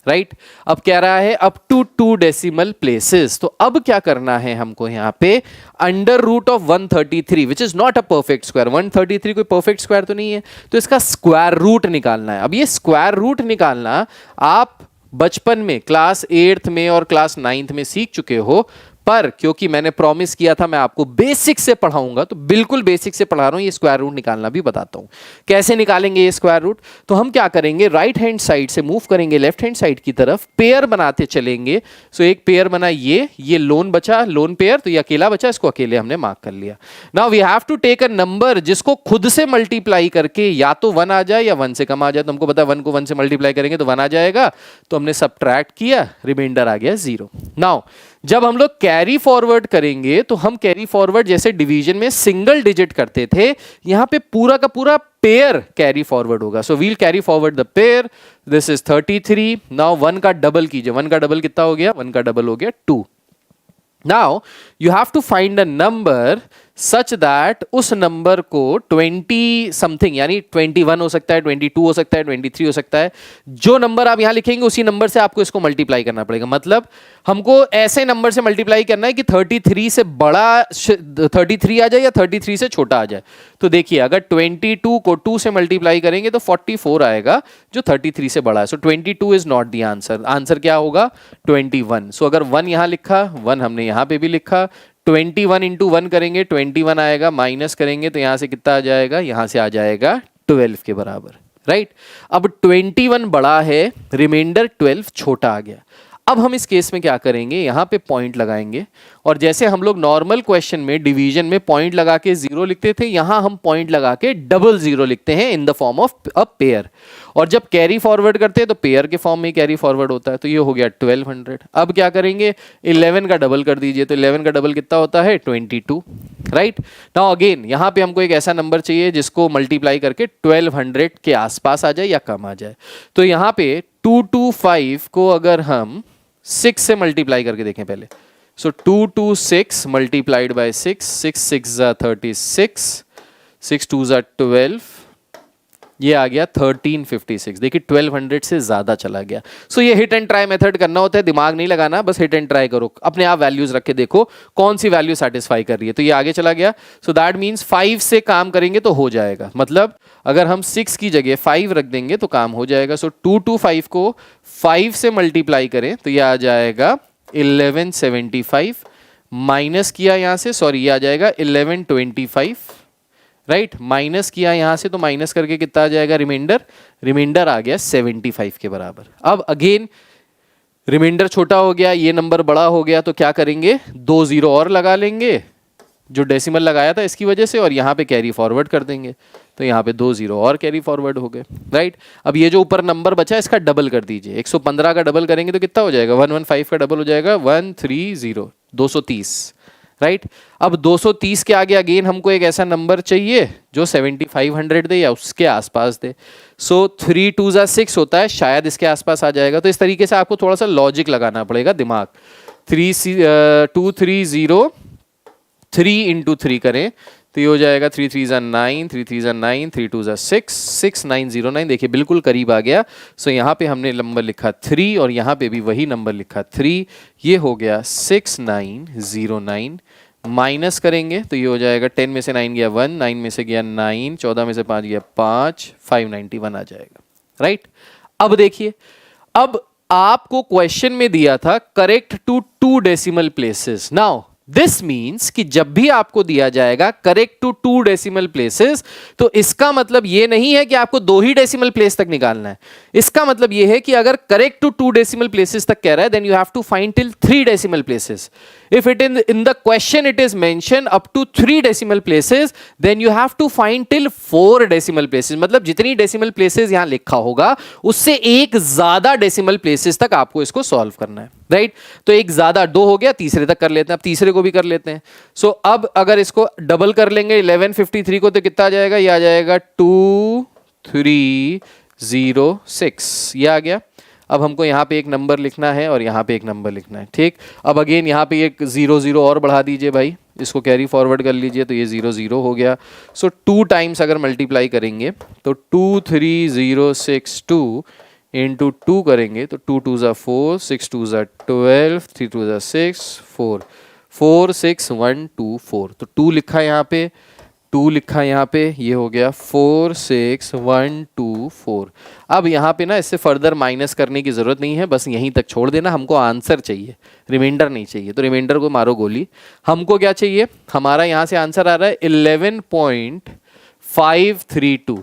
राइट, अब कह रहा है अप टू 2 डेसिमल प्लेसेस। तो अब क्या करना है हमको यहाँ पे, √133 which is not a perfect square, 133 कोई परफेक्ट स्क्वायर तो नहीं है, तो इसका स्क्वायर रूट निकालना है। अब ये स्क्वायर रूट निकालना आप बचपन में क्लास 8th में और क्लास 9th में सीख चुके हो, पर क्योंकि मैंने प्रॉमिस किया था मैं आपको बेसिक से पढ़ाऊंगा, तो बिल्कुल बेसिक से पढ़ा रहा हूं, ये स्क्वायर रूट निकालना भी बताता हूं। कैसे निकालेंगे ये स्क्वायर रूट? तो हम क्या करेंगे, राइट हैंड साइड से मूव करेंगे लेफ्ट हैंड साइड की तरफ, पेयर बनाते चलेंगे। सो एक पेयर बना, ये लोन बचा, लोन पेयर, तो ये अकेला बचा, इसको अकेले हमने मार्क कर लिया। Now we have to take a number जिसको खुद से मल्टीप्लाई करके या तो 1 आ जाए या 1 से कम आ जाए। तो हमको पता है 1 को 1 से मल्टीप्लाई करेंगे तो 1 आ जाएगा, तो हमने सबट्रैक्ट किया, रिमाइंडर आ गया 0। नाउ जब हम लोग कैरी फॉरवर्ड करेंगे तो हम कैरी फॉरवर्ड जैसे डिवीजन में सिंगल डिजिट करते थे, यहां पे पूरा का पूरा पेयर कैरी फॉरवर्ड होगा। So we'll carry forward the pair, this is 33। Now 1 का डबल कीजिए, 1 का डबल कितना हो गया? 1 का डबल हो गया 2। Now you have to find a number such that उस नंबर को 20 समथिंग यानी 21 हो सकता है, 22 हो सकता है, 23 हो सकता है, जो नंबर आप यहां लिखेंगे उसी नंबर से आपको इसको मल्टीप्लाई करना पड़ेगा। मतलब हमको ऐसे नंबर से मल्टीप्लाई करना है कि 33 से बड़ा 33 आ जाए या 33 से छोटा आ जाए। तो देखिए अगर 22 को 2 से मल्टीप्लाई करेंगे तो 44 आएगा जो 33 से बड़ा है। सो 22 is not the answer, answer क्या होगा? 21। सो अगर 1 यहां लिखा, 1 हमने यहां पे भी लिखा, 21 इंटू 1 करेंगे 21 आएगा, माइनस करेंगे तो यहां से कितना आ जाएगा? यहां से आ जाएगा 12 के बराबर। राइट, अब 21 बड़ा है, रिमाइंडर 12 छोटा आ गया। अब हम इस केस में क्या करेंगे, यहां पे पॉइंट लगाएंगे, और जैसे हम लोग नॉर्मल क्वेश्चन में डिवीजन में पॉइंट लगा के 0 लिखते थे, यहां हम पॉइंट लगा के 00 लिखते हैं इन the form of a pair. और जब कैरी फॉरवर्ड करते हैं तो पेयर के फॉर्म में कैरी फॉरवर्ड होता है। तो ये हो गया 1200। अब क्या करेंगे, 11 का डबल कर दीजिए, तो 11 का डबल कितना होता है? 22। राइट, नाउ अगेन यहां पे हमको एक ऐसा नंबर चाहिए जिसको मल्टीप्लाई करके 1200 के आसपास आ जाए या कम आ जाए। तो यहां पे 225 को अगर हम 6 से मल्टीप्लाई करके देखें, पहले सो 2 2 6 मल्टीप्लाइड बाय 6, 6 6 जा 36, 6 2 जा 12, ये आ गया 1356। देखिए 1200 से ज्यादा चला गया। सो ये हिट एंड ट्राई मेथड करना होता है, दिमाग नहीं लगाना, बस हिट एंड ट्राई करो, अपने आप वैल्यूज रख के देखो कौन सी वैल्यू सेटिस्फाई कर रही है। तो ये आगे चला गया। सो दैट मींस 5 से काम करेंगे तो हो जाएगा, मतलब अगर हम 6 की जगह 5 रख देंगे तो काम हो जाएगा। सो 2 2 5 को 5 से मल्टीप्लाई करें तो ये आ जाएगा 1175, माइनस किया यहां से, सॉरी ये आ जाएगा 1125, राइट, माइनस किया यहां से तो माइनस करके कितना आ जाएगा रिमाइंडर, रिमाइंडर आ गया 75 के बराबर। अब अगेन रिमाइंडर छोटा हो गया, ये नंबर बड़ा हो गया, तो क्या करेंगे, 2 जीरो और लगा लेंगे जो डेसिमल लगाया था इसकी वजह से, और यहाँ पे कैरी फॉरवर्ड कर देंगे, तो यहाँ पे 2 जीरो और कैरी फॉरवर्ड हो गए, राइट। अब ये जो ऊपर नंबर बचा इसका डबल कर दीजिए, 115 का डबल करेंगे तो कितना हो जाएगा, 115 का डबल हो जाएगा 130, 230, राइट। अब 230 के आगे अगेन हमको एक ऐसा नंबर चाहिए जो 7500 दे या उसके आसपास दे। सो 3 2 जा 6 होता है, शायद इसके आसपास आ जाएगा। तो इस तरीके से आपको थोड़ा सा लॉजिक लगाना पड़ेगा, दिमाग। 2 3 0 3 इंटू 3 करें तो ये हो जाएगा 3 3 जा 9, 3 3 जा 9, 3 2 जा 6, 6909। देखिए बिल्कुल करीब आ गया। सो यहाँ पे हमने नंबर लिखा 3 और यहाँ पे भी वही नंबर लिखा 3, ये हो गया 6909। माइनस करेंगे तो ये हो जाएगा 10 में से 9 गया 1, 9 में से गया 9, 14 में से 5 गया 5, 591 आ जाएगा, राइट। अब देखिए, अब आपको क्वेश्चन में दिया था correct to 2 decimal places. Now this means कि जब भी आपको दिया जाएगा करेक्ट टू 2 डेसिमल प्लेसेस, तो इसका मतलब ये नहीं है कि आपको 2 ही डेसिमल प्लेस तक निकालना है। इसका मतलब ये है कि अगर करेक्ट टू 2 डेसिमल प्लेसेस तक कह रहा है, then you have to find till 3 decimal places. If it in the question it is mentioned up to 3 decimal places, then you have to find till 4 decimal places। मतलब जितनी decimal places यहाँ लिखा होगा उससे एक ज्यादा decimal places तक आपको इसको solve करना है, राइट। तो एक ज्यादा 2 हो गया, तीसरे तक कर लेते हैं, अब तीसरे को भी कर लेते हैं। सो अब अगर इसको डबल कर लेंगे 1153 को तो कितना आ जाएगा, ये आ जाएगा 2306, ये आ गया। अब हमको यहाँ पे एक नंबर लिखना है और यहाँ पे एक नंबर लिखना है, ठीक। अब अगेन यहाँ पे एक 0 0 और बढ़ा दीजिए भाई, इसको कैरी फॉरवर्ड कर लीजिए, तो ये 0 0 हो गया। सो 2 टाइम्स अगर मल्टीप्लाई करेंगे तो 23062 इंटू 2 करेंगे तो 2 2 जा 4, 6 2 जा 12, 3 2 जा 6, 4 4 6 1 2 4। तो 2 लिखा यहाँ पे, 2 लिखा यहाँ पे, ये हो गया 4 6 1 2 4। अब यहाँ पे ना इससे फर्दर माइनस करने की ज़रूरत नहीं है, बस यहीं तक छोड़ देना। हमको आंसर चाहिए, रिमाइंडर नहीं चाहिए, तो रिमाइंडर को मारो गोली। हमको क्या चाहिए, हमारा यहाँ से आंसर आ रहा है 11.532,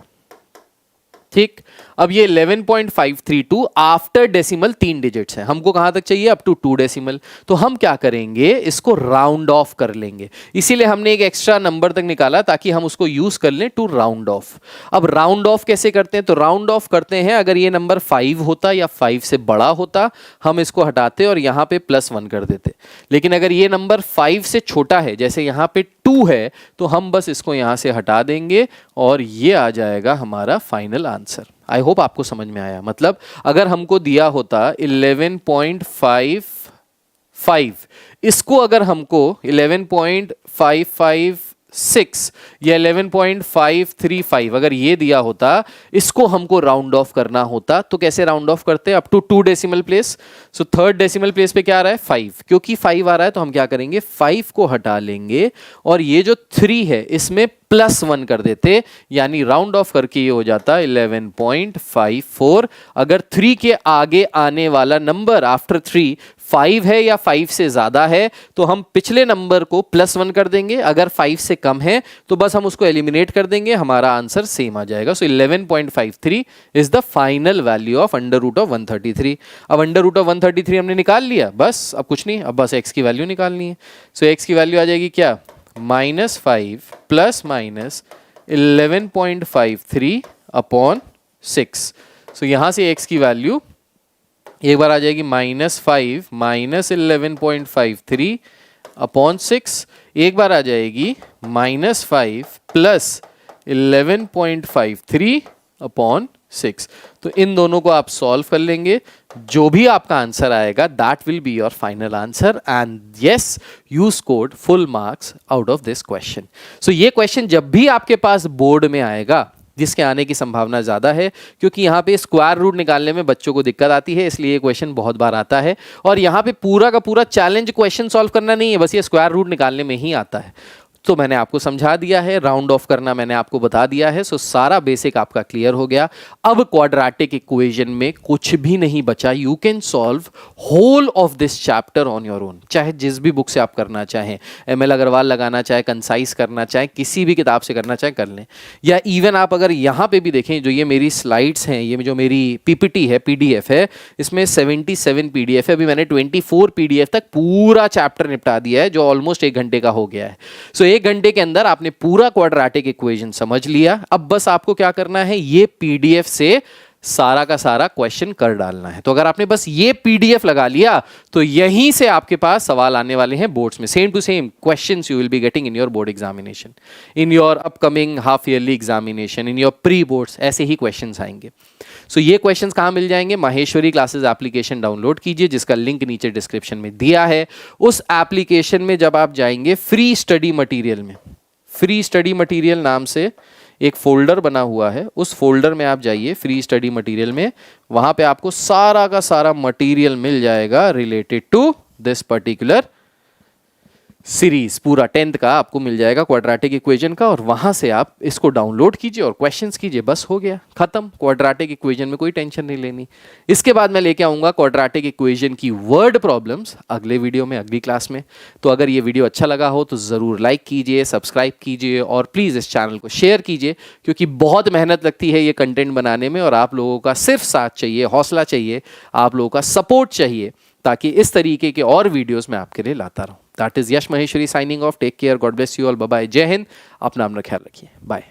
ठीक। अब ये 11.532 आफ्टर डेसिमल 3 डिजिट्स है, हमको कहां तक चाहिए, अप टू 2 डेसिमल। तो हम क्या करेंगे, इसको राउंड ऑफ कर लेंगे, इसीलिए हमने एक एक्स्ट्रा नंबर तक निकाला ताकि हम उसको यूज कर लें टू राउंड ऑफ। अब राउंड ऑफ कैसे करते हैं, तो राउंड ऑफ करते हैं, अगर ये नंबर 5 होता या 5 से बड़ा होता हम इसको हटाते और यहाँ पे +1 कर देते। लेकिन अगर ये नंबर 5 से छोटा है, जैसे यहाँ पे 2 है, तो हम बस इसको यहाँ से हटा देंगे और ये आ जाएगा हमारा फाइनल आंसर। आई होप आपको समझ में आया। मतलब अगर हमको दिया होता 11.55, इसको अगर हमको 11.556 या 11.535 अगर ये दिया होता, इसको हमको राउंड ऑफ करना होता, तो कैसे राउंड ऑफ करते हैं, up to 2 decimal place. So 3rd decimal place पे क्या आ रहा है, 5, क्योंकि 5 आ रहा है तो हम क्या करेंगे, 5 को हटा लेंगे और ये जो 3 है इसमें +1 कर देते, यानी राउंड ऑफ करके ये हो जाता 11.54। अगर 3 के आगे आने वाला नंबर आफ्टर 3 5 है या 5 से ज्यादा है तो हम पिछले नंबर को +1 कर देंगे, अगर 5 से कम है तो बस हम उसको एलिमिनेट कर देंगे, हमारा आंसर सेम आ जाएगा। सो 11.53 is the final value of √133। अब √133 हमने निकाल लिया, बस अब कुछ नहीं, अब बस x की वैल्यू निकालनी है। सो x की वैल्यू आ जाएगी क्या, -5 + -11.53 अपॉन 6। सो यहां से x की वैल्यू एक बार आ जाएगी -5 -11.53 अपॉन 6, एक बार आ जाएगी -5 + 11.53 अपॉन 6। तो इन दोनों को आप सॉल्व कर लेंगे, जो भी आपका आंसर आएगा that will be your final answer and yes you scored full marks out of this question. So ये क्वेश्चन जब भी आपके पास बोर्ड में आएगा, जिसके आने की संभावना ज़्यादा है क्योंकि यहाँ पे स्क्वायर रूट निकालने में बच्चों को दिक्कत आती है, इसलिए ये क्वेश्चन बहुत बार आता है। और यहाँ पे पूरा का पूरा चैलेंज क्वेश्चन सॉल्व करना नहीं है, बस ये स्क्वायर रूट निकालने में ही आता है। तो मैंने आपको समझा दिया है, राउंड ऑफ करना मैंने आपको बता दिया है। सो सारा बेसिक आपका क्लियर हो गया। अब क्वाड्रेटिक इक्वेशन में कुछ भी नहीं बचा। You can solve whole of this chapter on your own, चाहे जिस भी बुक से आप करना चाहें, एमएल अग्रवाल लगाना चाहे, कंसाइज करना चाहे, किसी भी किताब से करना चाहे कर लें। या इवन आप अगर यहाँ पे भी देखें, जो ये मेरी स्लाइड्स हैं, ये जो मेरी पीपीटी है, पीडीएफ है, इसमें 77 पीडीएफ है। अभी मैंने 24 पीडीएफ तक पूरा चैप्टर निपटा दिया है, जो ऑलमोस्ट 1 घंटे का हो गया है। सो 1 घंटे के अंदर आपने पूरा क्वाड्रेटिक इक्वेशन समझ लिया। अब बस आपको क्या करना है, ये पीडीएफ से सारा का सारा क्वेश्चन कर डालना है। तो अगर आपने बस ये पीडीएफ लगा लिया तो यहीं से आपके पास सवाल आने वाले हैं बोर्ड्स में। Same to same questions you will be getting in your board examination, in your upcoming half yearly examination, in your pre boards, ऐसे ही क्वेश्चंस आएंगे। सो ये क्वेश्चंस कहाँ मिल जाएंगे? माहेश्वरी क्लासेस एप्लीकेशन डाउनलोड कीजिए, जिसका लिंक नीचे डिस्क्रिप्शन में दिया है। उस एप्लीकेशन में जब आप जाएंगे, फ्री स्टडी मटीरियल में, फ्री स्टडी मटीरियल नाम से एक फोल्डर बना हुआ है, उस फोल्डर में आप जाइए, फ्री स्टडी मटेरियल में, वहां पे आपको सारा का सारा मटेरियल मिल जाएगा related to this particular series. पूरा 10th का आपको मिल जाएगा क्वाड्रेटिक इक्वेशन का, और वहां से आप इसको डाउनलोड कीजिए और क्वेश्चंस कीजिए, बस हो गया, खत्म। क्वाड्रेटिक इक्वेशन में कोई टेंशन नहीं लेनी। इसके बाद मैं लेके आऊंगा क्वाड्रेटिक इक्वेशन की वर्ड प्रॉब्लम्स अगले वीडियो में, अगली क्लास में। तो अगर ये वीडियो अच्छा लगा हो तो ज़रूर लाइक कीजिए, सब्सक्राइब कीजिए और प्लीज़ इस चैनल को शेयर कीजिए, क्योंकि बहुत मेहनत लगती है ये कंटेंट बनाने में, और आप लोगों का सिर्फ साथ चाहिए, हौसला चाहिए, आप लोगों का सपोर्ट चाहिए, ताकि इस तरीके के और वीडियोस मैं आपके लिए लाता रहूं। That is Yash Maheshwari signing off. Take care, God bless you all, bye bye, जय हिंद, अपना ख्याल रखिए, बाय।